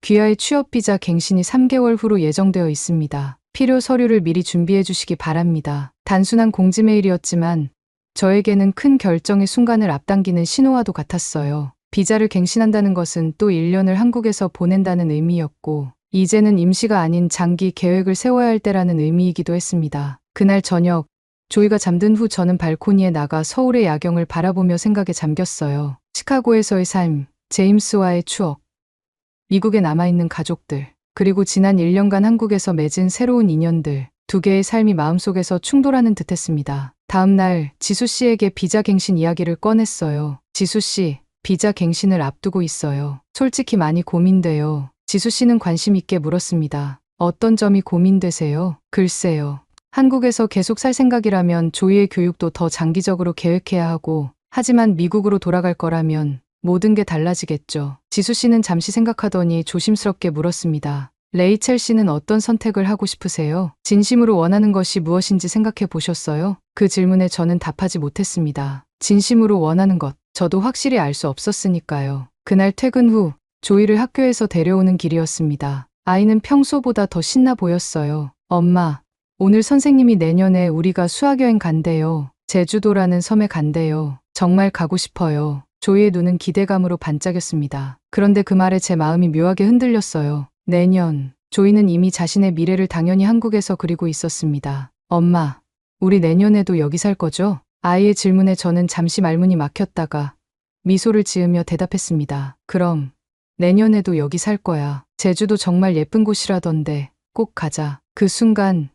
귀하의 취업비자 갱신이 3개월 후로 예정되어 있습니다. 필요 서류를 미리 준비해 주시기 바랍니다. 단순한 공지 메일이었지만 저에게는 큰 결정의 순간을 앞당기는 신호와도 같았어요. 비자를 갱신한다는 것은 또 1년을 한국에서 보낸다는 의미였고 이제는 임시가 아닌 장기 계획을 세워야 할 때라는 의미이기도 했습니다. 그날 저녁, 조이가 잠든 후 저는 발코니에 나가 서울의 야경을 바라보며 생각에 잠겼어요. 시카고에서의 삶, 제임스와의 추억, 미국에 남아있는 가족들, 그리고 지난 1년간 한국에서 맺은 새로운 인연들, 두 개의 삶이 마음속에서 충돌하는 듯했습니다. 다음 날 지수 씨에게 비자 갱신 이야기를 꺼냈어요. 지수 씨, 비자 갱신을 앞두고 있어요. 솔직히 많이 고민돼요. 지수 씨는 관심 있게 물었습니다. 어떤 점이 고민되세요? 글쎄요. 한국에서 계속 살 생각이라면 조이의 교육도 더 장기적으로 계획해야 하고 하지만 미국으로 돌아갈 거라면 모든 게 달라지겠죠. 지수 씨는 잠시 생각하더니 조심스럽게 물었습니다. 레이첼 씨는 어떤 선택을 하고 싶으세요? 진심으로 원하는 것이 무엇인지 생각해 보셨어요? 그 질문에 저는 답하지 못했습니다. 진심으로 원하는 것, 저도 확실히 알 수 없었으니까요. 그날 퇴근 후 조이를 학교에서 데려오는 길이었습니다. 아이는 평소보다 더 신나 보였어요. 엄마, 오늘 선생님이 내년에 우리가 수학여행 간대요. 제주도라는 섬에 간대요. 정말 가고 싶어요. 조이의 눈은 기대감으로 반짝였습니다. 그런데 그 말에 제 마음이 묘하게 흔들렸어요. 내년, 조이는 이미 자신의 미래를 당연히 한국에서 그리고 있었습니다. 엄마, 우리 내년에도 여기 살 거죠? 아이의 질문에 저는 잠시 말문이 막혔다가 미소를 지으며 대답했습니다. 그럼, 내년에도 여기 살 거야. 제주도 정말 예쁜 곳이라던데 꼭 가자. 그 순간,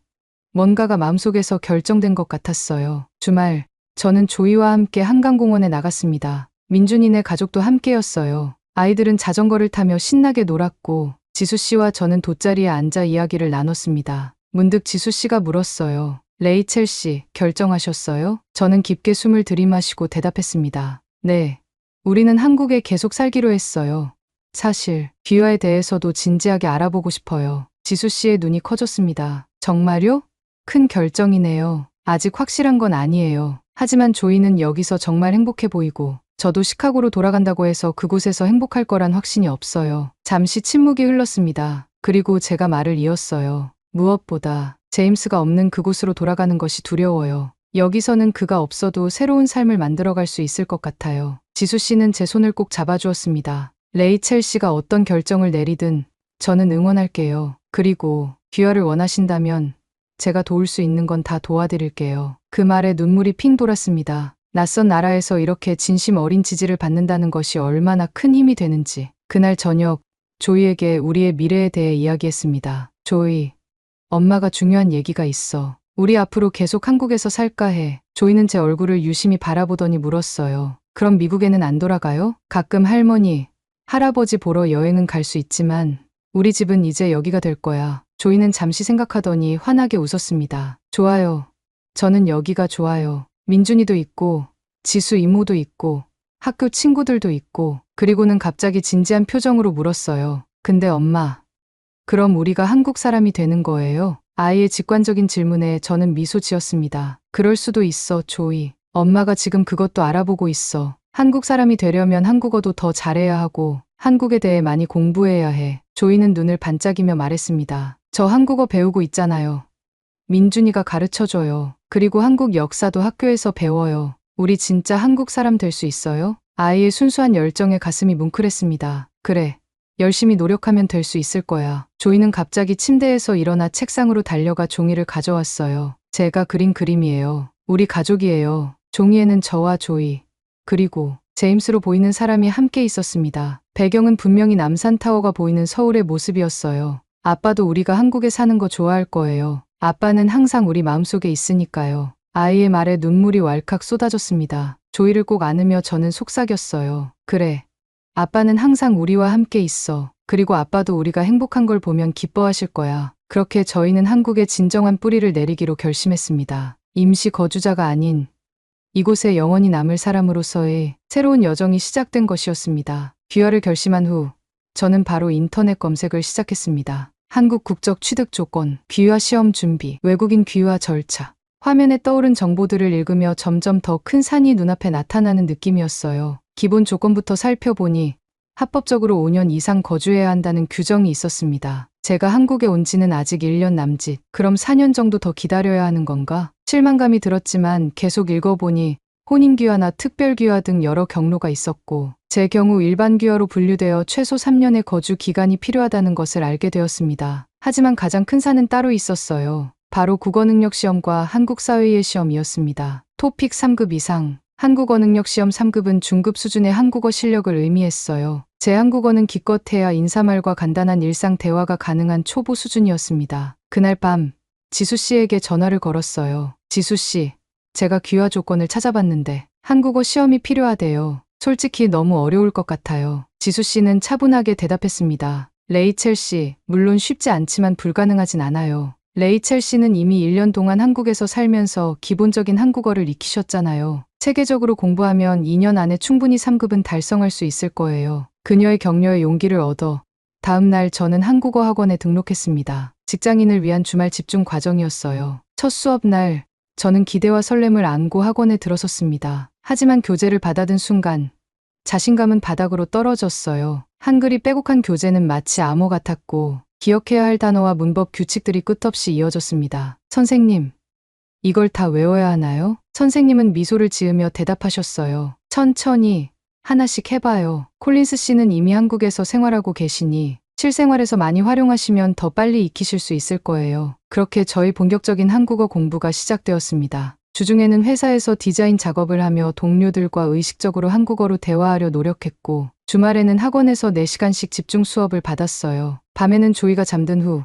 뭔가가 마음속에서 결정된 것 같았어요. 주말, 저는 조이와 함께 한강공원에 나갔습니다. 민준이네 가족도 함께였어요. 아이들은 자전거를 타며 신나게 놀았고 지수 씨와 저는 돗자리에 앉아 이야기를 나눴습니다. 문득 지수 씨가 물었어요. 레이첼 씨, 결정하셨어요? 저는 깊게 숨을 들이마시고 대답했습니다. 네. 우리는 한국에 계속 살기로 했어요. 사실, 귀화에 대해서도 진지하게 알아보고 싶어요. 지수 씨의 눈이 커졌습니다. 정말요? 큰 결정이네요. 아직 확실한 건 아니에요. 하지만 조이는 여기서 정말 행복해 보이고 저도 시카고로 돌아간다고 해서 그곳에서 행복할 거란 확신이 없어요. 잠시 침묵이 흘렀습니다. 그리고 제가 말을 이었어요. 무엇보다 제임스가 없는 그곳으로 돌아가는 것이 두려워요. 여기서는 그가 없어도 새로운 삶을 만들어갈 수 있을 것 같아요. 지수 씨는 제 손을 꼭 잡아주었습니다. 레이첼 씨가 어떤 결정을 내리든 저는 응원할게요. 그리고 귀화를 원하신다면 제가 도울 수 있는 건 다 도와드릴게요. 그 말에 눈물이 핑 돌았습니다. 낯선 나라에서 이렇게 진심 어린 지지를 받는다는 것이 얼마나 큰 힘이 되는지. 그날 저녁, 조이에게 우리의 미래에 대해 이야기했습니다. 조이, 엄마가 중요한 얘기가 있어. 우리 앞으로 계속 한국에서 살까 해. 조이는 제 얼굴을 유심히 바라보더니 물었어요. 그럼 미국에는 안 돌아가요? 가끔 할머니, 할아버지 보러 여행은 갈 수 있지만 우리 집은 이제 여기가 될 거야. 조이는 잠시 생각하더니 환하게 웃었습니다. 좋아요. 저는 여기가 좋아요. 민준이도 있고, 지수 이모도 있고, 학교 친구들도 있고, 그리고는 갑자기 진지한 표정으로 물었어요. 근데 엄마, 그럼 우리가 한국 사람이 되는 거예요? 아이의 직관적인 질문에 저는 미소 지었습니다. 그럴 수도 있어, 조이. 엄마가 지금 그것도 알아보고 있어. 한국 사람이 되려면 한국어도 더 잘해야 하고, 한국에 대해 많이 공부해야 해. 조이는 눈을 반짝이며 말했습니다. 저 한국어 배우고 있잖아요. 민준이가 가르쳐줘요. 그리고 한국 역사도 학교에서 배워요. 우리 진짜 한국 사람 될 수 있어요? 아이의 순수한 열정에 가슴이 뭉클했습니다. 그래. 열심히 노력하면 될 수 있을 거야. 조이는 갑자기 침대에서 일어나 책상으로 달려가 종이를 가져왔어요. 제가 그린 그림이에요. 우리 가족이에요. 종이에는 저와 조이, 그리고 제임스로 보이는 사람이 함께 있었습니다. 배경은 분명히 남산타워가 보이는 서울의 모습이었어요. 아빠도 우리가 한국에 사는 거 좋아할 거예요. 아빠는 항상 우리 마음속에 있으니까요. 아이의 말에 눈물이 왈칵 쏟아졌습니다. 조이를 꼭 안으며 저는 속삭였어요. 그래. 아빠는 항상 우리와 함께 있어. 그리고 아빠도 우리가 행복한 걸 보면 기뻐하실 거야. 그렇게 저희는 한국에 진정한 뿌리를 내리기로 결심했습니다. 임시 거주자가 아닌 이곳에 영원히 남을 사람으로서의 새로운 여정이 시작된 것이었습니다. 귀화를 결심한 후 저는 바로 인터넷 검색을 시작했습니다. 한국 국적 취득 조건, 귀화 시험 준비, 외국인 귀화 절차. 화면에 떠오른 정보들을 읽으며 점점 더 큰 산이 눈앞에 나타나는 느낌이었어요. 기본 조건부터 살펴보니 합법적으로 5년 이상 거주해야 한다는 규정이 있었습니다. 제가 한국에 온 지는 아직 1년 남짓. 그럼 4년 정도 더 기다려야 하는 건가? 실망감이 들었지만 계속 읽어보니 혼인귀화나 특별귀화 등 여러 경로가 있었고 제 경우 일반 귀화로 분류되어 최소 3년의 거주 기간이 필요하다는 것을 알게 되었습니다. 하지만 가장 큰 산은 따로 있었어요. 바로 국어능력시험과 한국사회의 시험이었습니다. 토픽 3급 이상. 한국어 능력 시험 3급은 중급 수준의 한국어 실력을 의미했어요. 제 한국어는 기껏해야 인사말과 간단한 일상 대화가 가능한 초보 수준이었습니다. 그날 밤 지수 씨에게 전화를 걸었어요. 지수 씨, 제가 귀화 조건을 찾아봤는데 한국어 시험이 필요하대요. 솔직히 너무 어려울 것 같아요. 지수 씨는 차분하게 대답했습니다. 레이첼 씨, 물론 쉽지 않지만 불가능하진 않아요. 레이첼 씨는 이미 1년 동안 한국에서 살면서 기본적인 한국어를 익히셨잖아요. 체계적으로 공부하면 2년 안에 충분히 3급은 달성할 수 있을 거예요. 그녀의 격려에 용기를 얻어 다음 날 저는 한국어 학원에 등록했습니다. 직장인을 위한 주말 집중 과정이었어요. 첫 수업 날 저는 기대와 설렘을 안고 학원에 들어섰습니다. 하지만 교재를 받아든 순간 자신감은 바닥으로 떨어졌어요. 한글이 빼곡한 교재는 마치 암호 같았고 기억해야 할 단어와 문법 규칙들이 끝없이 이어졌습니다. 선생님, 이걸 다 외워야 하나요? 선생님은 미소를 지으며 대답하셨어요. 천천히 하나씩 해봐요. 콜린스 씨는 이미 한국에서 생활하고 계시니 실생활에서 많이 활용하시면 더 빨리 익히실 수 있을 거예요. 그렇게 저희 본격적인 한국어 공부가 시작되었습니다. 주중에는 회사에서 디자인 작업을 하며 동료들과 의식적으로 한국어로 대화하려 노력했고 주말에는 학원에서 4시간씩 집중 수업을 받았어요. 밤에는 조이가 잠든 후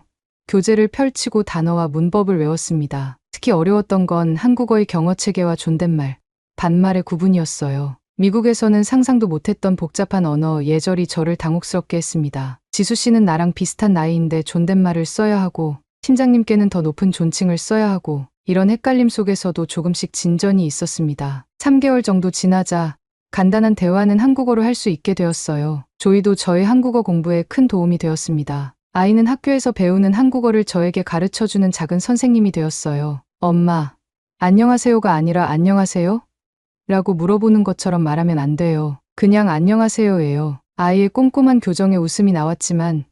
교재를 펼치고 단어와 문법을 외웠습니다. 특히 어려웠던 건 한국어의 경어체계와 존댓말, 반말의 구분이었어요. 미국에서는 상상도 못했던 복잡한 언어 예절이 저를 당혹스럽게 했습니다. 지수 씨는 나랑 비슷한 나이인데 존댓말을 써야 하고 팀장님께는 더 높은 존칭을 써야 하고 이런 헷갈림 속에서도 조금씩 진전이 있었습니다. 3개월 정도 지나자 간단한 대화는 한국어로 할 수 있게 되었어요. 조이도 저의 한국어 공부에 큰 도움이 되었습니다. 아이는 학교에서 배우는 한국어를 저에게 가르쳐주는 작은 선생님이 되었어요. 엄마, 안녕하세요가 아니라 안녕하세요? 라고 물어보는 것처럼 말하면 안 돼요. 그냥 안녕하세요예요. 아이의 꼼꼼한 교정에 웃음이 나왔지만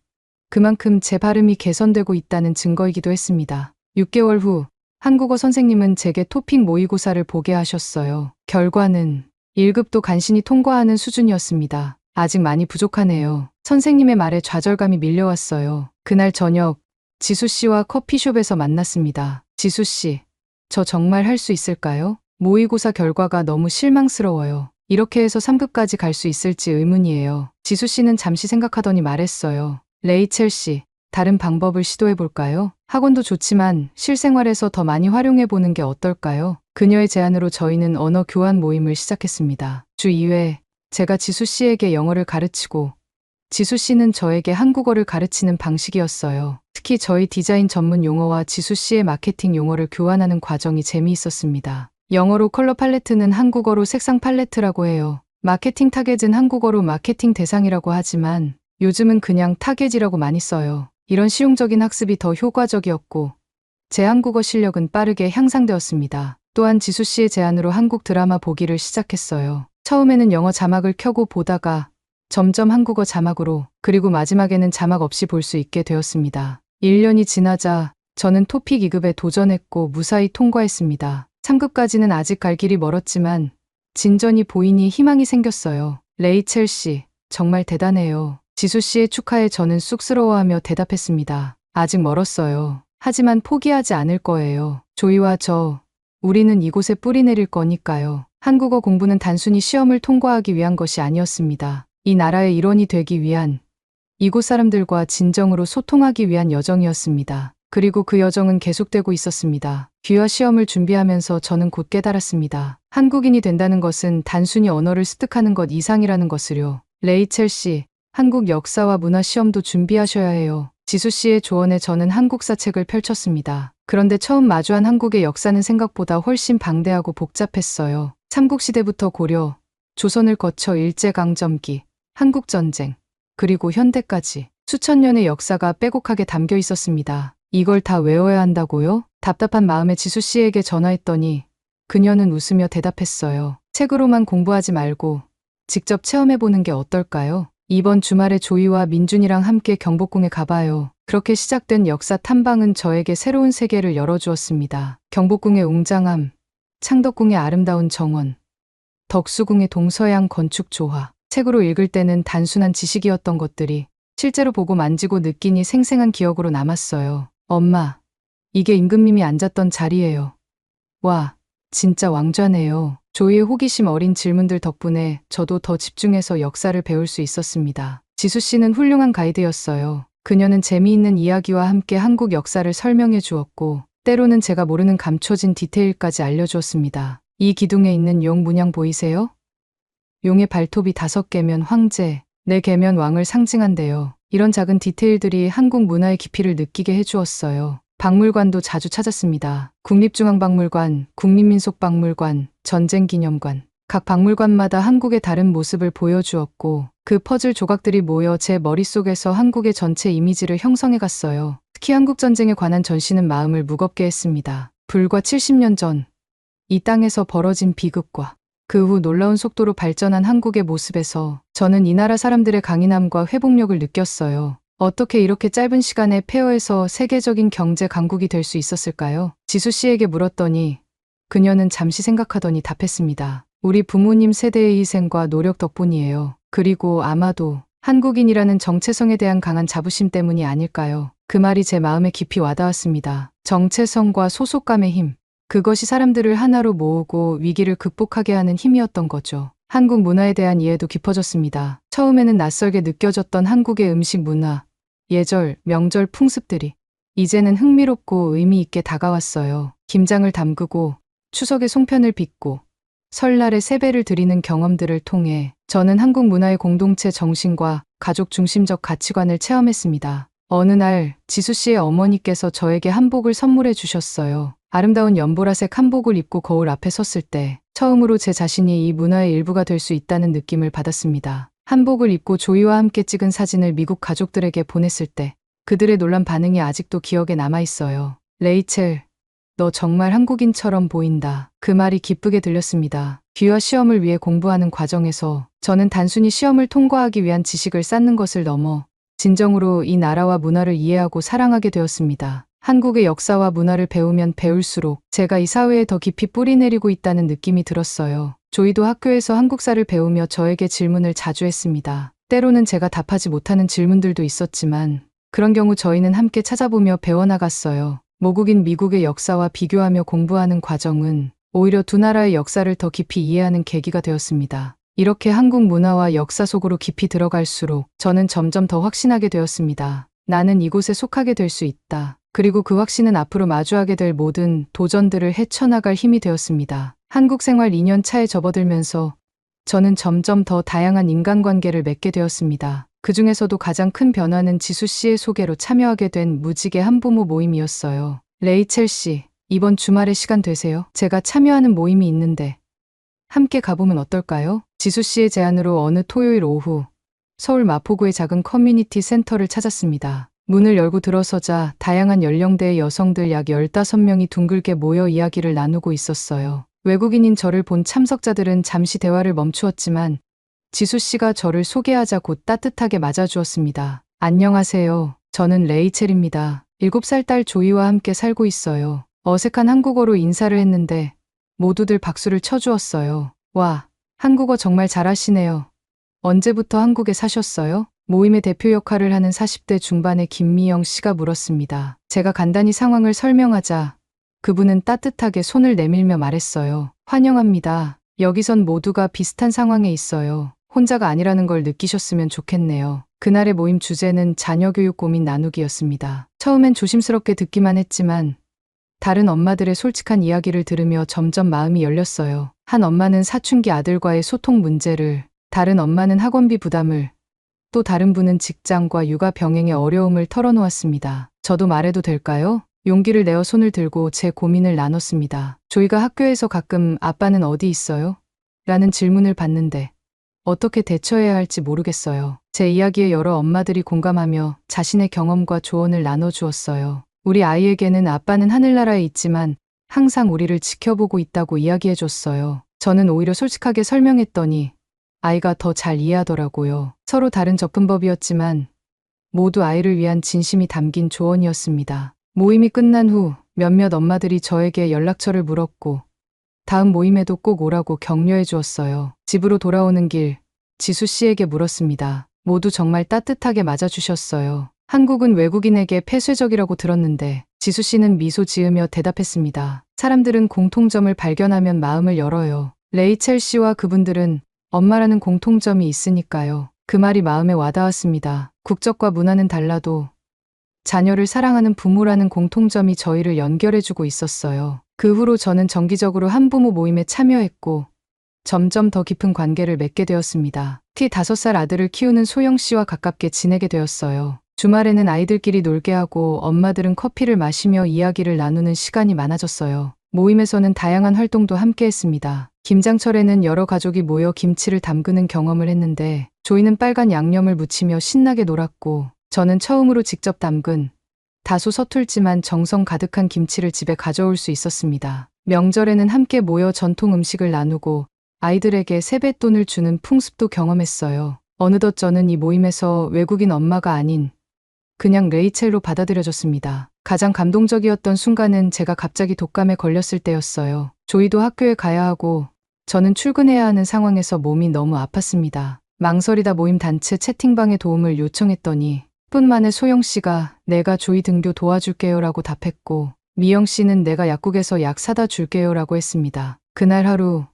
그만큼 제 발음이 개선되고 있다는 증거이기도 했습니다. 6개월 후 한국어 선생님은 제게 토픽 모의고사를 보게 하셨어요. 결과는 1급도 간신히 통과하는 수준이었습니다. 아직 많이 부족하네요. 선생님의 말에 좌절감이 밀려왔어요. 그날 저녁 지수 씨와 커피숍에서 만났습니다. 지수 씨, 저 정말 할 수 있을까요? 모의고사 결과가 너무 실망스러워요. 이렇게 해서 3급까지 갈 수 있을지 의문이에요. 지수 씨는 잠시 생각하더니 말했어요. 레이첼 씨, 다른 방법을 시도해볼까요? 학원도 좋지만 실생활에서 더 많이 활용해보는 게 어떨까요? 그녀의 제안으로 저희는 언어 교환 모임을 시작했습니다. 주 2회 제가 지수 씨에게 영어를 가르치고 지수 씨는 저에게 한국어를 가르치는 방식이었어요. 특히 특히 저희 디자인 전문 용어와 지수 씨의 마케팅 용어를 교환하는 과정이 재미있었습니다. 영어로 컬러 팔레트는 한국어로 색상 팔레트라고 해요. 마케팅 타겟은 한국어로 마케팅 대상이라고 하지만 요즘은 그냥 타겟이라고 많이 써요. 이런 실용적인 학습이 더 효과적이었고 제 한국어 실력은 빠르게 향상되었습니다. 또한 지수 씨의 제안으로 한국 드라마 보기를 시작했어요. 처음에는 영어 자막을 켜고 보다가 점점 한국어 자막으로, 그리고 마지막에는 자막 없이 볼 수 있게 되었습니다. 1년이 지나자 저는 토픽 2급에 도전했고 무사히 통과했습니다. 3급까지는 아직 갈 길이 멀었지만 진전이 보이니 희망이 생겼어요. 레이첼 씨, 정말 대단해요. 지수 씨의 축하에 저는 쑥스러워하며 대답했습니다. 아직 멀었어요. 하지만 포기하지 않을 거예요. 조이와 우리는 이곳에 뿌리 내릴 거니까요. 한국어 공부는 단순히 시험을 통과하기 위한 것이 아니었습니다. 이 나라의 일원이 되기 위한, 이곳 사람들과 진정으로 소통하기 위한 여정이었습니다. 그리고 그 여정은 계속되고 있었습니다. 귀화 시험을 준비하면서 저는 곧 깨달았습니다. 한국인이 된다는 것은 단순히 언어를 습득하는 것 이상이라는 것을요. 레이첼 씨, 한국 역사와 문화 시험도 준비하셔야 해요. 지수 씨의 조언에 저는 한국사 책을 펼쳤습니다. 그런데 처음 마주한 한국의 역사는 생각보다 훨씬 방대하고 복잡했어요. 삼국시대부터 고려, 조선을 거쳐 일제강점기, 한국전쟁, 그리고 현대까지 수천 년의 역사가 빼곡하게 담겨 있었습니다. 이걸 다 외워야 한다고요? 답답한 마음에 지수 씨에게 전화했더니 그녀는 웃으며 대답했어요. 책으로만 공부하지 말고 직접 체험해보는 게 어떨까요? 이번 주말에 조이와 민준이랑 함께 경복궁에 가봐요. 그렇게 시작된 역사 탐방은 저에게 새로운 세계를 열어주었습니다. 경복궁의 웅장함, 창덕궁의 아름다운 정원, 덕수궁의 동서양 건축 조화. 책으로 읽을 때는 단순한 지식이었던 것들이 실제로 보고 만지고 느끼니 생생한 기억으로 남았어요. 엄마, 이게 임금님이 앉았던 자리예요. 와, 진짜 왕좌네요. 조이의 호기심 어린 질문들 덕분에 저도 더 집중해서 역사를 배울 수 있었습니다. 지수 씨는 훌륭한 가이드였어요. 그녀는 재미있는 이야기와 함께 한국 역사를 설명해 주었고, 때로는 제가 모르는 감춰진 디테일까지 알려주었습니다. 이 기둥에 있는 용 문양 보이세요? 용의 발톱이 5개면 황제, 4개면 왕을 상징한대요. 이런 작은 디테일들이 한국 문화의 깊이를 느끼게 해주었어요. 박물관도 자주 찾았습니다. 국립중앙박물관, 국립민속박물관, 전쟁기념관. 각 박물관마다 한국의 다른 모습을 보여주었고 그 퍼즐 조각들이 모여 제 머릿속에서 한국의 전체 이미지를 형성해갔어요. 특히 한국전쟁에 관한 전시는 마음을 무겁게 했습니다. 불과 70년 전, 이 땅에서 벌어진 비극과 그 후 놀라운 속도로 발전한 한국의 모습에서 저는 이 나라 사람들의 강인함과 회복력을 느꼈어요. 어떻게 이렇게 짧은 시간에 폐허에서 세계적인 경제 강국이 될 수 있었을까요? 지수 씨에게 물었더니 그녀는 잠시 생각하더니 답했습니다. 우리 부모님 세대의 희생과 노력 덕분이에요. 그리고 아마도 한국인이라는 정체성에 대한 강한 자부심 때문이 아닐까요? 그 말이 제 마음에 깊이 와닿았습니다. 정체성과 소속감의 힘. 그것이 사람들을 하나로 모으고 위기를 극복하게 하는 힘이었던 거죠. 한국 문화에 대한 이해도 깊어졌습니다. 처음에는 낯설게 느껴졌던 한국의 음식 문화, 예절, 명절 풍습들이 이제는 흥미롭고 의미 있게 다가왔어요. 김장을 담그고 추석에 송편을 빚고 설날에 세배를 드리는 경험들을 통해 저는 한국 문화의 공동체 정신과 가족 중심적 가치관을 체험했습니다. 어느 날 지수 씨의 어머니께서 저에게 한복을 선물해 주셨어요. 아름다운 연보라색 한복을 입고 거울 앞에 섰을 때 처음으로 제 자신이 이 문화의 일부가 될 수 있다는 느낌을 받았습니다. 한복을 입고 조이와 함께 찍은 사진을 미국 가족들에게 보냈을 때 그들의 놀란 반응이 아직도 기억에 남아있어요. 레이첼, 너 정말 한국인처럼 보인다. 그 말이 기쁘게 들렸습니다. 귀화 시험을 위해 공부하는 과정에서 저는 단순히 시험을 통과하기 위한 지식을 쌓는 것을 넘어 진정으로 이 나라와 문화를 이해하고 사랑하게 되었습니다. 한국의 역사와 문화를 배우면 배울수록 제가 이 사회에 더 깊이 뿌리내리고 있다는 느낌이 들었어요. 조이도 학교에서 한국사를 배우며 저에게 질문을 자주 했습니다. 때로는 제가 답하지 못하는 질문들도 있었지만 그런 경우 저희는 함께 찾아보며 배워나갔어요. 모국인 미국의 역사와 비교하며 공부하는 과정은 오히려 두 나라의 역사를 더 깊이 이해하는 계기가 되었습니다. 이렇게 한국 문화와 역사 속으로 깊이 들어갈수록 저는 점점 더 확신하게 되었습니다. 나는 이곳에 속하게 될 수 있다. 그리고 그 확신은 앞으로 마주하게 될 모든 도전들을 헤쳐나갈 힘이 되었습니다. 한국 생활 2년 차에 접어들면서 저는 점점 더 다양한 인간관계를 맺게 되었습니다. 그 중에서도 가장 큰 변화는 지수 씨의 소개로 참여하게 된 무지개 한부모 모임이었어요. 레이첼 씨, 이번 주말에 시간 되세요? 제가 참여하는 모임이 있는데 함께 가보면 어떨까요? 지수 씨의 제안으로 어느 토요일 오후 서울 마포구의 작은 커뮤니티 센터를 찾았습니다. 문을 열고 들어서자 다양한 연령대의 여성들 약 15명이 둥글게 모여 이야기를 나누고 있었어요. 외국인인 저를 본 참석자들은 잠시 대화를 멈추었지만 지수 씨가 저를 소개하자 곧 따뜻하게 맞아주었습니다. 안녕하세요. 저는 레이첼입니다. 7살 딸 조이와 함께 살고 있어요. 어색한 한국어로 인사를 했는데 모두들 박수를 쳐주었어요. 와, 한국어 정말 잘하시네요. 언제부터 한국에 사셨어요? 모임의 대표 역할을 하는 40대 중반의 김미영 씨가 물었습니다. 제가 간단히 상황을 설명하자 그분은 따뜻하게 손을 내밀며 말했어요. 환영합니다. 여기선 모두가 비슷한 상황에 있어요. 혼자가 아니라는 걸 느끼셨으면 좋겠네요. 그날의 모임 주제는 자녀 교육 고민 나누기였습니다. 처음엔 조심스럽게 듣기만 했지만 다른 엄마들의 솔직한 이야기를 들으며 점점 마음이 열렸어요. 한 엄마는 사춘기 아들과의 소통 문제를, 다른 엄마는 학원비 부담을, 또 다른 분은 직장과 육아 병행의 어려움을 털어놓았습니다. 저도 말해도 될까요? 용기를 내어 손을 들고 제 고민을 나눴습니다. 조이가 학교에서 가끔 아빠는 어디 있어요? 라는 질문을 받는데 어떻게 대처해야 할지 모르겠어요. 제 이야기에 여러 엄마들이 공감하며 자신의 경험과 조언을 나눠주었어요. 우리 아이에게는 아빠는 하늘나라에 있지만 항상 우리를 지켜보고 있다고 이야기해줬어요. 저는 오히려 솔직하게 설명했더니 아이가 더 잘 이해하더라고요. 서로 다른 접근법이었지만 모두 아이를 위한 진심이 담긴 조언이었습니다. 모임이 끝난 후 몇몇 엄마들이 저에게 연락처를 물었고 다음 모임에도 꼭 오라고 격려해 주었어요. 집으로 돌아오는 길 지수 씨에게 물었습니다. 모두 정말 따뜻하게 맞아주셨어요. 한국은 외국인에게 폐쇄적이라고 들었는데 지수 씨는 미소 지으며 대답했습니다. 사람들은 공통점을 발견하면 마음을 열어요. 레이첼 씨와 그분들은 엄마라는 공통점이 있으니까요. 그 말이 마음에 와닿았습니다. 국적과 문화는 달라도 자녀를 사랑하는 부모라는 공통점이 저희를 연결해주고 있었어요. 그 후로 저는 정기적으로 한부모 모임에 참여했고 점점 더 깊은 관계를 맺게 되었습니다. 티 5살 아들을 키우는 소영 씨와 가깝게 지내게 되었어요. 주말에는 아이들끼리 놀게 하고 엄마들은 커피를 마시며 이야기를 나누는 시간이 많아졌어요. 모임에서는 다양한 활동도 함께 했습니다. 김장철에는 여러 가족이 모여 김치를 담그는 경험을 했는데 조이는 빨간 양념을 무치며 신나게 놀았고 저는 처음으로 직접 담근 다소 서툴지만 정성 가득한 김치를 집에 가져올 수 있었습니다. 명절에는 함께 모여 전통 음식을 나누고 아이들에게 세뱃돈을 주는 풍습도 경험했어요. 어느덧 저는 이 모임에서 외국인 엄마가 아닌 그냥 레이첼로 받아들여졌습니다. 가장 감동적이었던 순간은 제가 갑자기 독감에 걸렸을 때였어요. 조이도 학교에 가야 하고 저는 출근해야 하는 상황에서 몸이 너무 아팠습니다. 망설이다 모임 단체 채팅방에 도움을 요청했더니 분 만에 소영 씨가 내가 조이 등교 도와줄게요 라고 답했고 미영 씨는 내가 약국에서 약 사다 줄게요 라고 했습니다. 그날 하루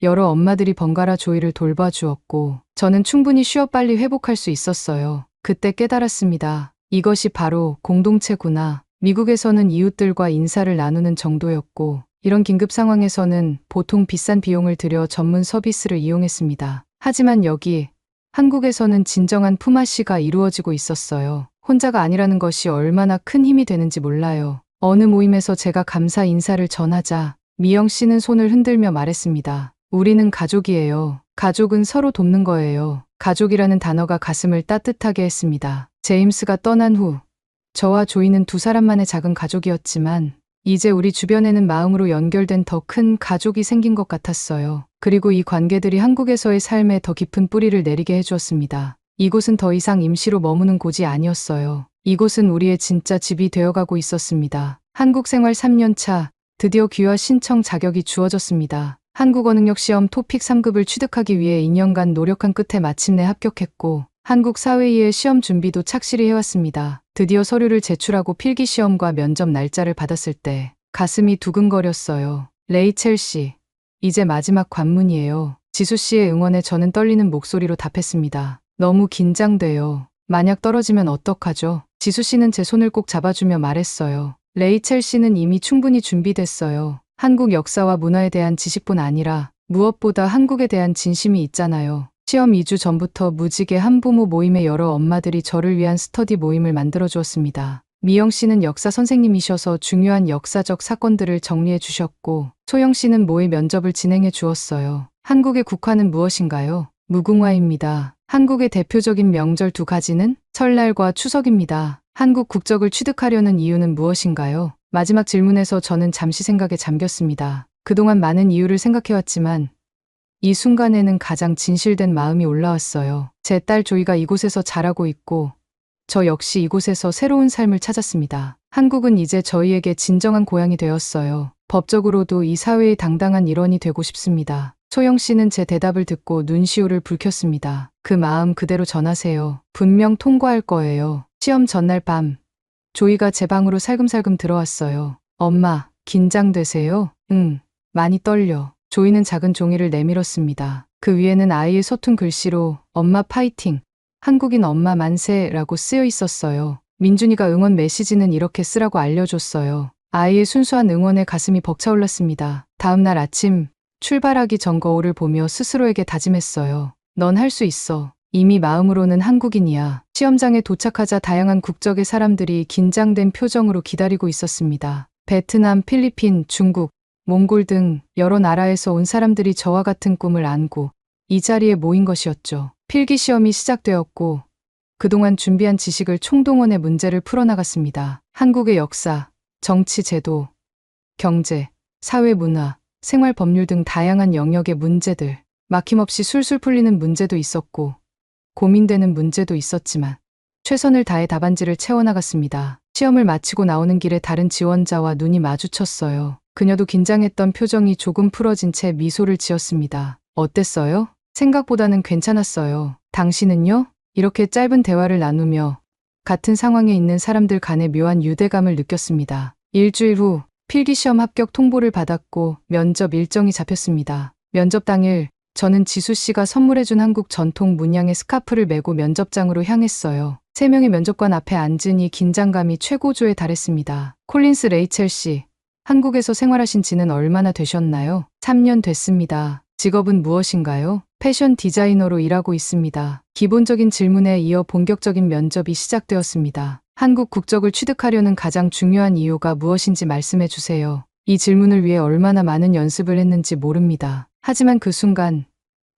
여러 엄마들이 번갈아 조이를 돌봐주었고 저는 충분히 쉬어 빨리 회복할 수 있었어요. 그때 깨달았습니다. 이것이 바로 공동체구나. 미국에서는 이웃들과 인사를 나누는 정도였고 이런 긴급 상황에서는 보통 비싼 비용을 들여 전문 서비스를 이용했습니다. 하지만 여기 한국에서는 진정한 품앗이가 이루어지고 있었어요. 혼자가 아니라는 것이 얼마나 큰 힘이 되는지 몰라요. 어느 모임에서 제가 감사 인사를 전하자 미영 씨는 손을 흔들며 말했습니다. 우리는 가족이에요. 가족은 서로 돕는 거예요. 가족이라는 단어가 가슴을 따뜻하게 했습니다. 제임스가 떠난 후 저와 조이는 두 사람만의 작은 가족이었지만 이제 우리 주변에는 마음으로 연결된 더 큰 가족이 생긴 것 같았어요. 그리고 이 관계들이 한국에서의 삶에 더 깊은 뿌리를 내리게 해주었습니다. 이곳은 더 이상 임시로 머무는 곳이 아니었어요. 이곳은 우리의 진짜 집이 되어가고 있었습니다. 한국 생활 3년 차, 드디어 귀화 신청 자격이 주어졌습니다. 한국어 능력 시험 토픽 3급을 취득하기 위해 2년간 노력한 끝에 마침내 합격했고 한국 사회이해 시험 준비도 착실히 해왔습니다. 드디어 서류를 제출하고 필기 시험과 면접 날짜를 받았을 때 가슴이 두근거렸어요. 레이첼 씨, 이제 마지막 관문이에요. 지수 씨의 응원에 저는 떨리는 목소리로 답했습니다. 너무 긴장돼요. 만약 떨어지면 어떡하죠? 지수 씨는 제 손을 꼭 잡아주며 말했어요. 레이첼 씨는 이미 충분히 준비됐어요. 한국 역사와 문화에 대한 지식뿐 아니라 무엇보다 한국에 대한 진심이 있잖아요. 시험 2주 전부터 무지개 한부모 모임의 여러 엄마들이 저를 위한 스터디 모임을 만들어 주었습니다. 미영 씨는 역사 선생님이셔서 중요한 역사적 사건들을 정리해 주셨고, 소영 씨는 모의 면접을 진행해 주었어요. 한국의 국화는 무엇인가요? 무궁화입니다. 한국의 대표적인 명절 두 가지는 설날과 추석입니다. 한국 국적을 취득하려는 이유는 무엇인가요? 마지막 질문에서 저는 잠시 생각에 잠겼습니다. 그동안 많은 이유를 생각해왔지만 이 순간에는 가장 진실된 마음이 올라왔어요. 제 딸 조이가 이곳에서 자라고 있고 저 역시 이곳에서 새로운 삶을 찾았습니다. 한국은 이제 저희에게 진정한 고향이 되었어요. 법적으로도 이 사회의 당당한 일원이 되고 싶습니다. 소영 씨는 제 대답을 듣고 눈시울을 붉혔습니다. 그 마음 그대로 전하세요. 분명 통과할 거예요. 시험 전날 밤, 조이가 제 방으로 살금살금 들어왔어요. 엄마, 긴장되세요? 응, 많이 떨려. 조이는 작은 종이를 내밀었습니다. 그 위에는 아이의 서툰 글씨로 엄마 파이팅, 한국인 엄마 만세라고 쓰여 있었어요. 민준이가 응원 메시지는 이렇게 쓰라고 알려줬어요. 아이의 순수한 응원에 가슴이 벅차올랐습니다. 다음 날 아침 출발하기 전 거울을 보며 스스로에게 다짐했어요. 넌 할 수 있어. 이미 마음으로는 한국인이야. 시험장에 도착하자 다양한 국적의 사람들이 긴장된 표정으로 기다리고 있었습니다. 베트남, 필리핀, 중국, 몽골 등 여러 나라에서 온 사람들이 저와 같은 꿈을 안고 이 자리에 모인 것이었죠. 필기 시험이 시작되었고 그동안 준비한 지식을 총동원해 문제를 풀어나갔습니다. 한국의 역사, 정치 제도, 경제, 사회 문화, 생활 법률 등 다양한 영역의 문제들, 막힘없이 술술 풀리는 문제도 있었고 고민되는 문제도 있었지만 최선을 다해 답안지를 채워나갔습니다. 시험을 마치고 나오는 길에 다른 지원자와 눈이 마주쳤어요. 그녀도 긴장했던 표정이 조금 풀어진 채 미소를 지었습니다. 어땠어요? 생각보다는 괜찮았어요. 당신은요? 이렇게 짧은 대화를 나누며 같은 상황에 있는 사람들 간의 묘한 유대감을 느꼈습니다. 일주일 후 필기시험 합격 통보를 받았고 면접 일정이 잡혔습니다. 면접 당일 저는 지수 씨가 선물해준 한국 전통 문양의 스카프를 메고 면접장으로 향했어요. 3명의 면접관 앞에 앉으니 긴장감이 최고조에 달했습니다. 콜린스 레이첼 씨, 한국에서 생활하신 지는 얼마나 되셨나요? 3년 됐습니다. 직업은 무엇인가요? 패션 디자이너로 일하고 있습니다. 기본적인 질문에 이어 본격적인 면접이 시작되었습니다. 한국 국적을 취득하려는 가장 중요한 이유가 무엇인지 말씀해 주세요. 이 질문을 위해 얼마나 많은 연습을 했는지 모릅니다. 하지만 그 순간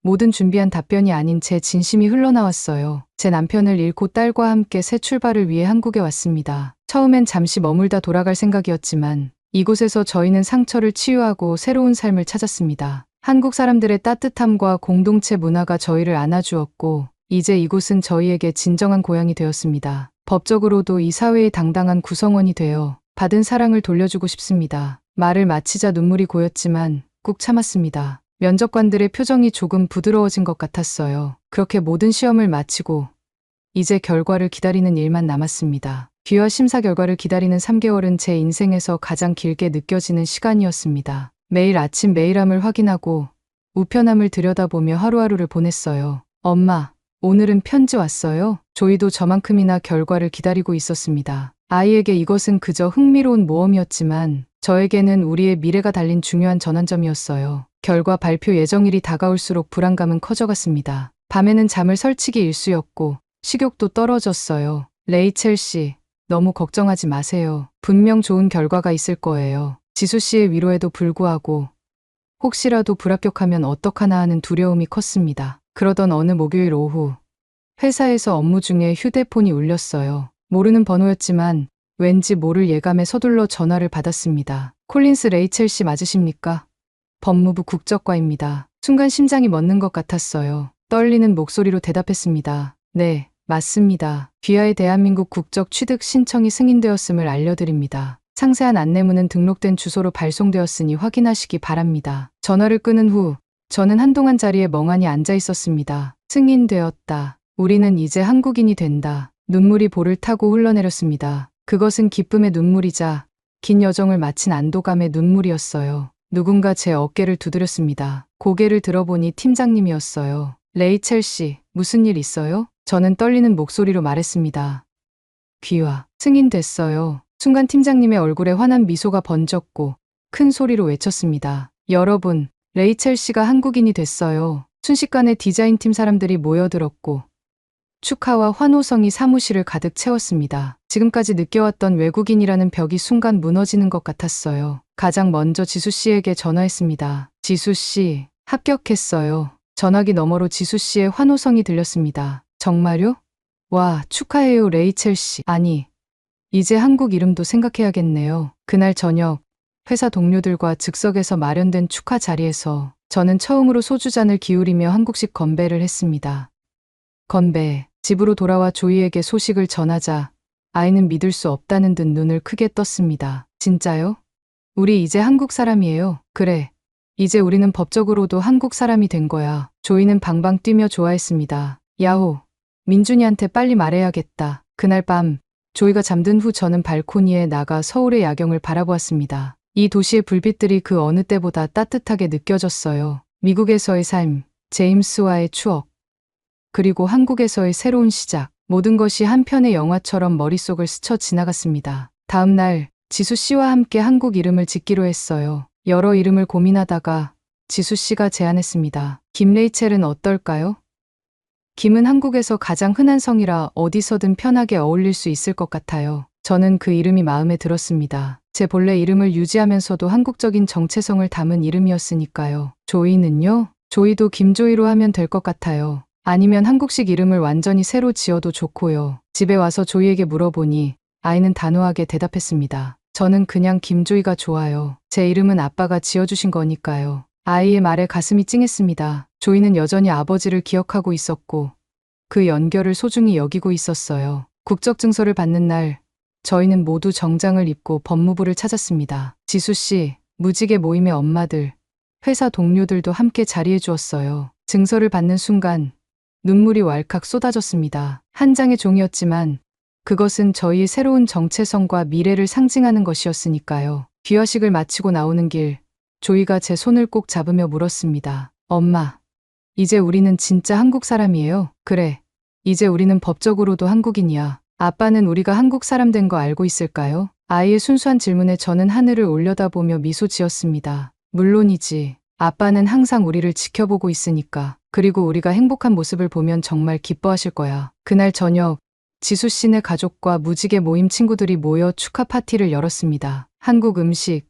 모든 준비한 답변이 아닌 제 진심이 흘러나왔어요. 제 남편을 잃고 딸과 함께 새 출발을 위해 한국에 왔습니다. 처음엔 잠시 머물다 돌아갈 생각이었지만 이곳에서 저희는 상처를 치유하고 새로운 삶을 찾았습니다. 한국 사람들의 따뜻함과 공동체 문화가 저희를 안아주었고 이제 이곳은 저희에게 진정한 고향이 되었습니다. 법적으로도 이 사회의 당당한 구성원이 되어 받은 사랑을 돌려주고 싶습니다. 말을 마치자 눈물이 고였지만 꾹 참았습니다. 면접관들의 표정이 조금 부드러워진 것 같았어요. 그렇게 모든 시험을 마치고 이제 결과를 기다리는 일만 남았습니다. 귀화 심사 결과를 기다리는 3개월은 제 인생에서 가장 길게 느껴지는 시간이었습니다. 매일 아침 메일함을 확인하고 우편함을 들여다보며 하루하루를 보냈어요. 엄마, 오늘은 편지 왔어요? 조이도 저만큼이나 결과를 기다리고 있었습니다. 아이에게 이것은 그저 흥미로운 모험이었지만 저에게는 우리의 미래가 달린 중요한 전환점이었어요. 결과 발표 예정일이 다가올수록 불안감은 커져갔습니다. 밤에는 잠을 설치기 일쑤였고 식욕도 떨어졌어요. 레이첼 씨, 너무 걱정하지 마세요. 분명 좋은 결과가 있을 거예요. 지수 씨의 위로에도 불구하고 혹시라도 불합격하면 어떡하나 하는 두려움이 컸습니다. 그러던 어느 목요일 오후 회사에서 업무 중에 휴대폰이 울렸어요. 모르는 번호였지만 왠지 모를 예감에 서둘러 전화를 받았습니다. 콜린스 레이첼 씨 맞으십니까? 법무부 국적과입니다. 순간 심장이 멎는 것 같았어요. 떨리는 목소리로 대답했습니다. 네, 맞습니다. 귀하의 대한민국 국적 취득 신청이 승인되었음을 알려드립니다. 상세한 안내문은 등록된 주소로 발송되었으니 확인하시기 바랍니다. 전화를 끊은 후 저는 한동안 자리에 멍하니 앉아 있었습니다. 승인되었다. 우리는 이제 한국인이 된다. 눈물이 볼을 타고 흘러내렸습니다. 그것은 기쁨의 눈물이자 긴 여정을 마친 안도감의 눈물이었어요. 누군가 제 어깨를 두드렸습니다. 고개를 들어보니 팀장님이었어요. 레이첼 씨, 무슨 일 있어요? 저는 떨리는 목소리로 말했습니다. 귀화, 승인됐어요. 순간 팀장님의 얼굴에 환한 미소가 번졌고 큰 소리로 외쳤습니다. 여러분, 레이첼 씨가 한국인이 됐어요. 순식간에 디자인팀 사람들이 모여들었고 축하와 환호성이 사무실을 가득 채웠습니다. 지금까지 느껴왔던 외국인이라는 벽이 순간 무너지는 것 같았어요. 가장 먼저 지수 씨에게 전화했습니다. 지수 씨, 합격했어요. 전화기 너머로 지수 씨의 환호성이 들렸습니다. 정말요? 와, 축하해요, 레이첼 씨. 아니, 이제 한국 이름도 생각해야겠네요. 그날 저녁, 회사 동료들과 즉석에서 마련된 축하 자리에서 저는 처음으로 소주잔을 기울이며 한국식 건배를 했습니다. 건배. 집으로 돌아와 조이에게 소식을 전하자 아이는 믿을 수 없다는 듯 눈을 크게 떴습니다. 진짜요? 우리 이제 한국 사람이에요. 그래. 이제 우리는 법적으로도 한국 사람이 된 거야. 조이는 방방 뛰며 좋아했습니다. 야호. 민준이한테 빨리 말해야겠다. 그날 밤 조이가 잠든 후 저는 발코니에 나가 서울의 야경을 바라보았습니다. 이 도시의 불빛들이 그 어느 때보다 따뜻하게 느껴졌어요. 미국에서의 삶, 제임스와의 추억, 그리고 한국에서의 새로운 시작, 모든 것이 한 편의 영화처럼 머릿속을 스쳐 지나갔습니다. 다음 날 지수 씨와 함께 한국 이름을 짓기로 했어요. 여러 이름을 고민하다가 지수 씨가 제안했습니다. 김레이첼은 어떨까요? 김은 한국에서 가장 흔한 성이라 어디서든 편하게 어울릴 수 있을 것 같아요. 저는 그 이름이 마음에 들었습니다. 제 본래 이름을 유지하면서도 한국적인 정체성을 담은 이름이었으니까요. 조이는요? 조이도 김조이로 하면 될 것 같아요. 아니면 한국식 이름을 완전히 새로 지어도 좋고요. 집에 와서 조이에게 물어보니 아이는 단호하게 대답했습니다. 저는 그냥 김조이가 좋아요. 제 이름은 아빠가 지어주신 거니까요. 아이의 말에 가슴이 찡했습니다. 조이는 여전히 아버지를 기억하고 있었고 그 연결을 소중히 여기고 있었어요. 국적증서를 받는 날 저희는 모두 정장을 입고 법무부를 찾았습니다. 지수 씨, 무지개 모임의 엄마들, 회사 동료들도 함께 자리해 주었어요. 증서를 받는 순간 눈물이 왈칵 쏟아졌습니다. 한 장의 종이었지만 그것은 저희의 새로운 정체성과 미래를 상징하는 것이었으니까요. 귀화식을 마치고 나오는 길, 조이가 제 손을 꼭 잡으며 물었습니다. 엄마, 이제 우리는 진짜 한국 사람이에요? 그래, 이제 우리는 법적으로도 한국인이야. 아빠는 우리가 한국 사람 된 거 알고 있을까요? 아이의 순수한 질문에 저는 하늘을 올려다보며 미소 지었습니다. 물론이지. 아빠는 항상 우리를 지켜보고 있으니까. 그리고 우리가 행복한 모습을 보면 정말 기뻐하실 거야. 그날 저녁, 지수 씨네 가족과 무지개 모임 친구들이 모여 축하 파티를 열었습니다. 한국 음식,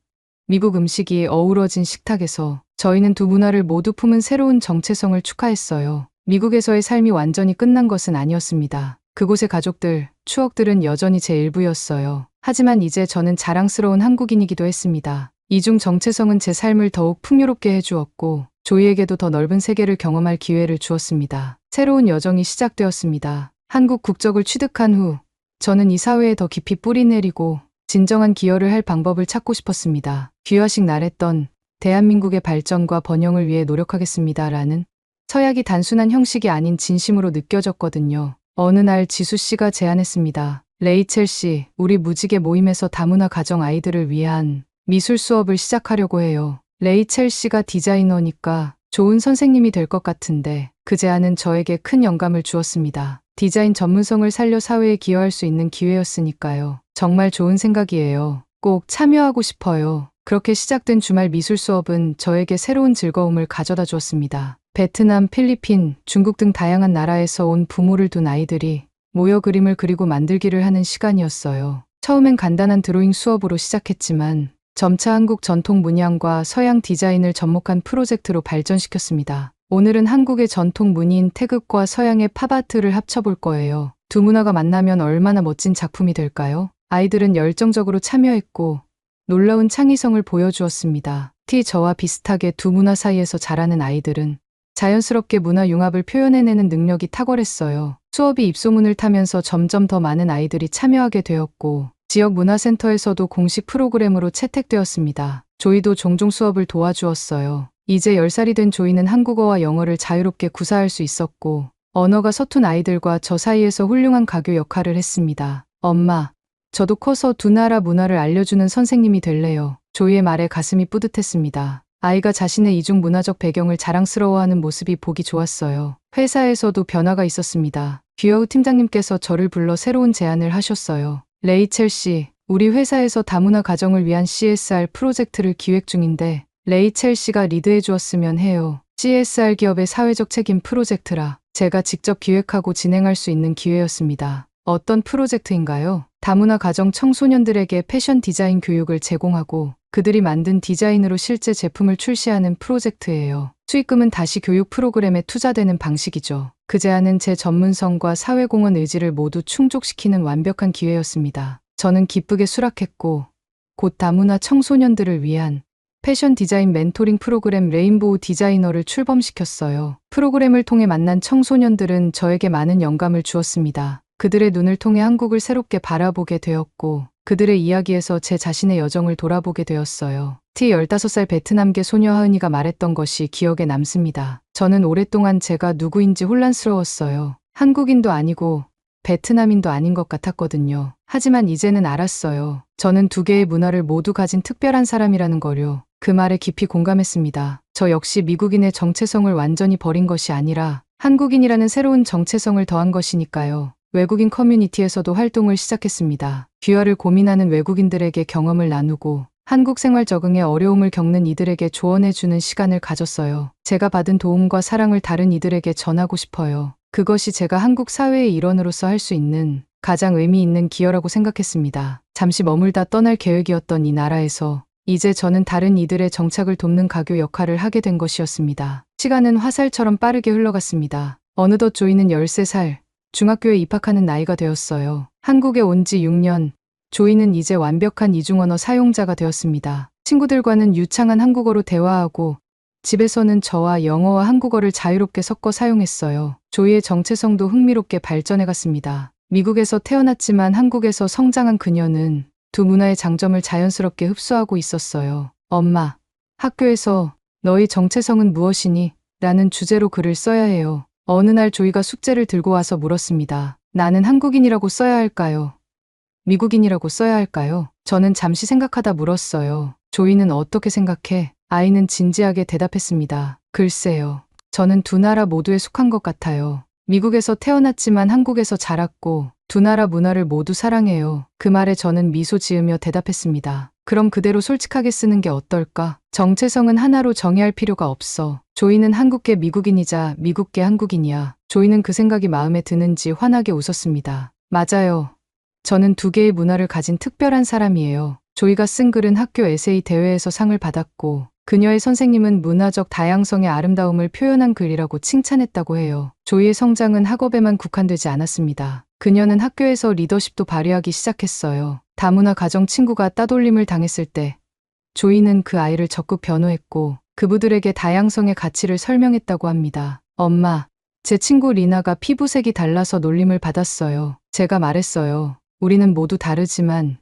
미국 음식이 어우러진 식탁에서 저희는 두 문화를 모두 품은 새로운 정체성을 축하했어요. 미국에서의 삶이 완전히 끝난 것은 아니었습니다. 그곳의 가족들, 추억들은 여전히 제 일부였어요. 하지만 이제 저는 자랑스러운 한국인이기도 했습니다. 이중 정체성은 제 삶을 더욱 풍요롭게 해주었고 조이에게도 더 넓은 세계를 경험할 기회를 주었습니다. 새로운 여정이 시작되었습니다. 한국 국적을 취득한 후 저는 이 사회에 더 깊이 뿌리내리고 진정한 기여를 할 방법을 찾고 싶었습니다. 귀화식 날 했던 대한민국의 발전과 번영을 위해 노력하겠습니다라는 서약이 단순한 형식이 아닌 진심으로 느껴졌거든요. 어느 날 지수 씨가 제안했습니다. 레이첼 씨, 우리 무지개 모임에서 다문화 가정 아이들을 위한 미술 수업을 시작하려고 해요. 레이첼 씨가 디자이너니까 좋은 선생님이 될 것 같은데 그 제안은 저에게 큰 영감을 주었습니다. 디자인 전문성을 살려 사회에 기여할 수 있는 기회였으니까요. 정말 좋은 생각이에요. 꼭 참여하고 싶어요. 그렇게 시작된 주말 미술 수업은 저에게 새로운 즐거움을 가져다 주었습니다. 베트남, 필리핀, 중국 등 다양한 나라에서 온 부모를 둔 아이들이 모여 그림을 그리고 만들기를 하는 시간이었어요. 처음엔 간단한 드로잉 수업으로 시작했지만 점차 한국 전통 문양과 서양 디자인을 접목한 프로젝트로 발전시켰습니다. 오늘은 한국의 전통 무늬인 태극과 서양의 팝아트를 합쳐볼 거예요. 두 문화가 만나면 얼마나 멋진 작품이 될까요? 아이들은 열정적으로 참여했고 놀라운 창의성을 보여주었습니다. 저와 비슷하게 두 문화 사이에서 자라는 아이들은 자연스럽게 문화 융합을 표현해내는 능력이 탁월했어요. 수업이 입소문을 타면서 점점 더 많은 아이들이 참여하게 되었고 지역 문화센터에서도 공식 프로그램으로 채택되었습니다. 조이도 종종 수업을 도와주었어요. 이제 10살이 된 조이는 한국어와 영어를 자유롭게 구사할 수 있었고 언어가 서툰 아이들과 저 사이에서 훌륭한 가교 역할을 했습니다. 엄마, 저도 커서 두 나라 문화를 알려주는 선생님이 될래요. 조이의 말에 가슴이 뿌듯했습니다. 아이가 자신의 이중 문화적 배경을 자랑스러워하는 모습이 보기 좋았어요. 회사에서도 변화가 있었습니다. 귀여우 팀장님께서 저를 불러 새로운 제안을 하셨어요. 레이첼 씨, 우리 회사에서 다문화 가정을 위한 CSR 프로젝트를 기획 중인데 레이첼 씨가 리드해 주었으면 해요. CSR 기업의 사회적 책임 프로젝트라 제가 직접 기획하고 진행할 수 있는 기회였습니다. 어떤 프로젝트인가요? 다문화 가정 청소년들에게 패션 디자인 교육을 제공하고 그들이 만든 디자인으로 실제 제품을 출시하는 프로젝트예요. 수익금은 다시 교육 프로그램에 투자되는 방식이죠. 그 제안은 제 전문성과 사회공헌 의지를 모두 충족시키는 완벽한 기회였습니다. 저는 기쁘게 수락했고 곧 다문화 청소년들을 위한 패션 디자인 멘토링 프로그램 레인보우 디자이너를 출범시켰어요. 프로그램을 통해 만난 청소년들은 저에게 많은 영감을 주었습니다. 그들의 눈을 통해 한국을 새롭게 바라보게 되었고 그들의 이야기에서 제 자신의 여정을 돌아보게 되었어요. 15살 베트남계 소녀 하은이가 말했던 것이 기억에 남습니다. 저는 오랫동안 제가 누구인지 혼란스러웠어요. 한국인도 아니고 베트남인도 아닌 것 같았거든요. 하지만 이제는 알았어요. 저는 두 개의 문화를 모두 가진 특별한 사람이라는 거요. 그 말에 깊이 공감했습니다. 저 역시 미국인의 정체성을 완전히 버린 것이 아니라 한국인이라는 새로운 정체성을 더한 것이니까요. 외국인 커뮤니티에서도 활동을 시작했습니다. 귀화를 고민하는 외국인들에게 경험을 나누고 한국 생활 적응에 어려움을 겪는 이들에게 조언해주는 시간을 가졌어요. 제가 받은 도움과 사랑을 다른 이들에게 전하고 싶어요. 그것이 제가 한국 사회의 일원으로서 할 수 있는 가장 의미 있는 기여라고 생각했습니다. 잠시 머물다 떠날 계획이었던 이 나라에서 이제 저는 다른 이들의 정착을 돕는 가교 역할을 하게 된 것이었습니다. 시간은 화살처럼 빠르게 흘러갔습니다. 어느덧 조이는 13살, 중학교에 입학하는 나이가 되었어요. 한국에 온 지 6년, 조이는 이제 완벽한 이중언어 사용자가 되었습니다. 친구들과는 유창한 한국어로 대화하고 집에서는 저와 영어와 한국어를 자유롭게 섞어 사용했어요. 조이의 정체성도 흥미롭게 발전해갔습니다. 미국에서 태어났지만 한국에서 성장한 그녀는 두 문화의 장점을 자연스럽게 흡수하고 있었어요. 엄마, 학교에서 너의 정체성은 무엇이니? 라는 주제로 글을 써야 해요. 어느 날 조이가 숙제를 들고 와서 물었습니다. 나는 한국인이라고 써야 할까요? 미국인이라고 써야 할까요? 저는 잠시 생각하다 물었어요. 조이는 어떻게 생각해? 아이는 진지하게 대답했습니다. 글쎄요. 저는 두 나라 모두에 속한 것 같아요. 미국에서 태어났지만 한국에서 자랐고 두 나라 문화를 모두 사랑해요. 그 말에 저는 미소 지으며 대답했습니다. 그럼 그대로 솔직하게 쓰는 게 어떨까? 정체성은 하나로 정의할 필요가 없어. 조이는 한국계 미국인이자 미국계 한국인이야. 조이는 그 생각이 마음에 드는지 환하게 웃었습니다. 맞아요. 저는 두 개의 문화를 가진 특별한 사람이에요. 조이가 쓴 글은 학교 에세이 대회에서 상을 받았고 그녀의 선생님은 문화적 다양성의 아름다움을 표현한 글이라고 칭찬했다고 해요. 조이의 성장은 학업에만 국한되지 않았습니다. 그녀는 학교에서 리더십도 발휘하기 시작했어요. 다문화 가정 친구가 따돌림을 당했을 때 조이는 그 아이를 적극 변호했고 그부들에게 다양성의 가치를 설명했다고 합니다. 엄마, 제 친구 리나가 피부색이 달라서 놀림을 받았어요. 제가 말했어요. 우리는 모두 다르지만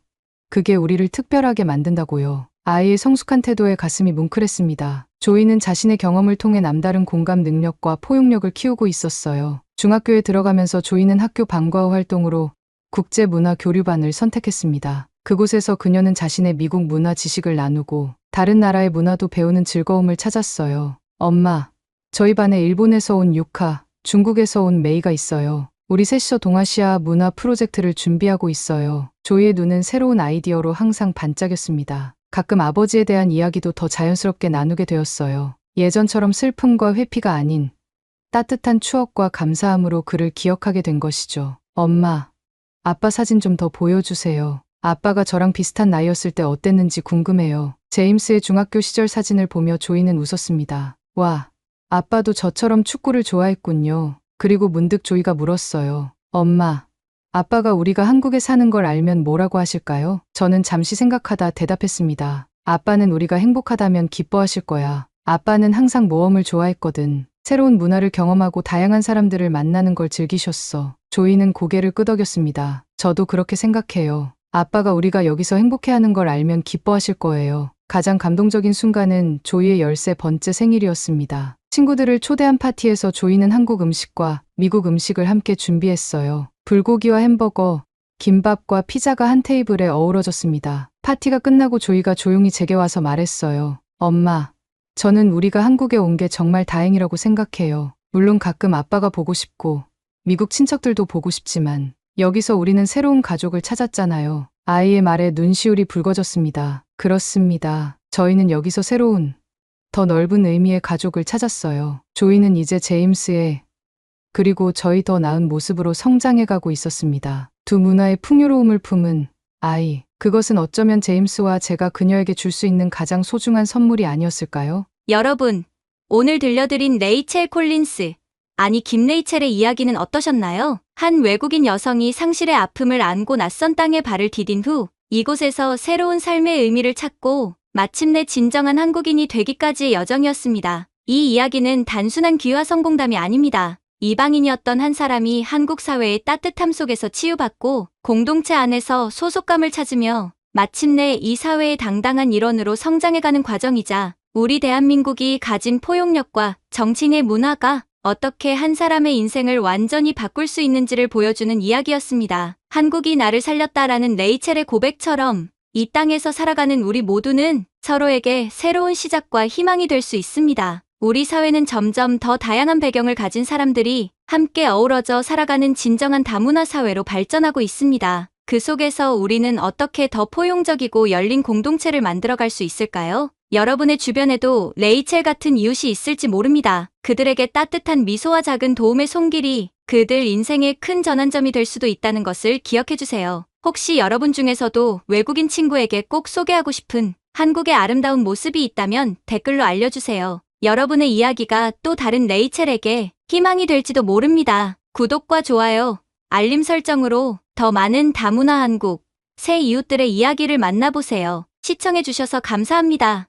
그게 우리를 특별하게 만든다고요. 아이의 성숙한 태도에 가슴이 뭉클했습니다. 조이는 자신의 경험을 통해 남다른 공감 능력과 포용력을 키우고 있었어요. 중학교에 들어가면서 조이는 학교 방과 후 활동으로 국제문화교류반을 선택했습니다. 그곳에서 그녀는 자신의 미국 문화 지식을 나누고 다른 나라의 문화도 배우는 즐거움을 찾았어요. 엄마, 저희 반에 일본에서 온 유카, 중국에서 온 메이가 있어요. 우리 셋이서 동아시아 문화 프로젝트를 준비하고 있어요. 조이의 눈은 새로운 아이디어로 항상 반짝였습니다. 가끔 아버지에 대한 이야기도 더 자연스럽게 나누게 되었어요. 예전처럼 슬픔과 회피가 아닌 따뜻한 추억과 감사함으로 그를 기억하게 된 것이죠. 엄마, 아빠 사진 좀 더 보여주세요. 아빠가 저랑 비슷한 나이였을 때 어땠는지 궁금해요. 제임스의 중학교 시절 사진을 보며 조이는 웃었습니다. 와, 아빠도 저처럼 축구를 좋아했군요. 그리고 문득 조이가 물었어요. 엄마, 아빠가 우리가 한국에 사는 걸 알면 뭐라고 하실까요? 저는 잠시 생각하다 대답했습니다. 아빠는 우리가 행복하다면 기뻐하실 거야. 아빠는 항상 모험을 좋아했거든. 새로운 문화를 경험하고 다양한 사람들을 만나는 걸 즐기셨어. 조이는 고개를 끄덕였습니다. 저도 그렇게 생각해요. 아빠가 우리가 여기서 행복해하는 걸 알면 기뻐하실 거예요. 가장 감동적인 순간은 조이의 13번째 생일이었습니다. 친구들을 초대한 파티에서 조이는 한국 음식과 미국 음식을 함께 준비했어요. 불고기와 햄버거, 김밥과 피자가 한 테이블에 어우러졌습니다. 파티가 끝나고 조이가 조용히 제게 와서 말했어요. 엄마, 저는 우리가 한국에 온 게 정말 다행이라고 생각해요. 물론 가끔 아빠가 보고 싶고 미국 친척들도 보고 싶지만 여기서 우리는 새로운 가족을 찾았잖아요. 아이의 말에 눈시울이 붉어졌습니다. 그렇습니다. 저희는 여기서 새로운 더 넓은 의미의 가족을 찾았어요. 조이는 이제 제임스의 그리고 저희 더 나은 모습으로 성장해가고 있었습니다. 두 문화의 풍요로움을 품은 아이. 그것은 어쩌면 제임스와 제가 그녀에게 줄 수 있는 가장 소중한 선물이 아니었을까요? 여러분, 오늘 들려드린 레이첼 콜린스, 아니 김레이첼의 이야기는 어떠셨나요? 한 외국인 여성이 상실의 아픔을 안고 낯선 땅에 발을 디딘 후 이곳에서 새로운 삶의 의미를 찾고 마침내 진정한 한국인이 되기까지의 여정이었습니다. 이 이야기는 단순한 귀화 성공담이 아닙니다. 이방인이었던 한 사람이 한국 사회의 따뜻함 속에서 치유받고 공동체 안에서 소속감을 찾으며 마침내 이 사회의 당당한 일원으로 성장해가는 과정이자 우리 대한민국이 가진 포용력과 정치의 문화가 어떻게 한 사람의 인생을 완전히 바꿀 수 있는지를 보여주는 이야기였습니다. 한국이 나를 살렸다라는 레이첼의 고백처럼 이 땅에서 살아가는 우리 모두는 서로에게 새로운 시작과 희망이 될 수 있습니다. 우리 사회는 점점 더 다양한 배경을 가진 사람들이 함께 어우러져 살아가는 진정한 다문화 사회로 발전하고 있습니다. 그 속에서 우리는 어떻게 더 포용적이고 열린 공동체를 만들어갈 수 있을까요? 여러분의 주변에도 레이첼 같은 이웃이 있을지 모릅니다. 그들에게 따뜻한 미소와 작은 도움의 손길이 그들 인생의 큰 전환점이 될 수도 있다는 것을 기억해주세요. 혹시 여러분 중에서도 외국인 친구에게 꼭 소개하고 싶은 한국의 아름다운 모습이 있다면 댓글로 알려주세요. 여러분의 이야기가 또 다른 레이첼에게 희망이 될지도 모릅니다. 구독과 좋아요, 알림 설정으로 더 많은 다문화 한국, 새 이웃들의 이야기를 만나보세요. 시청해주셔서 감사합니다.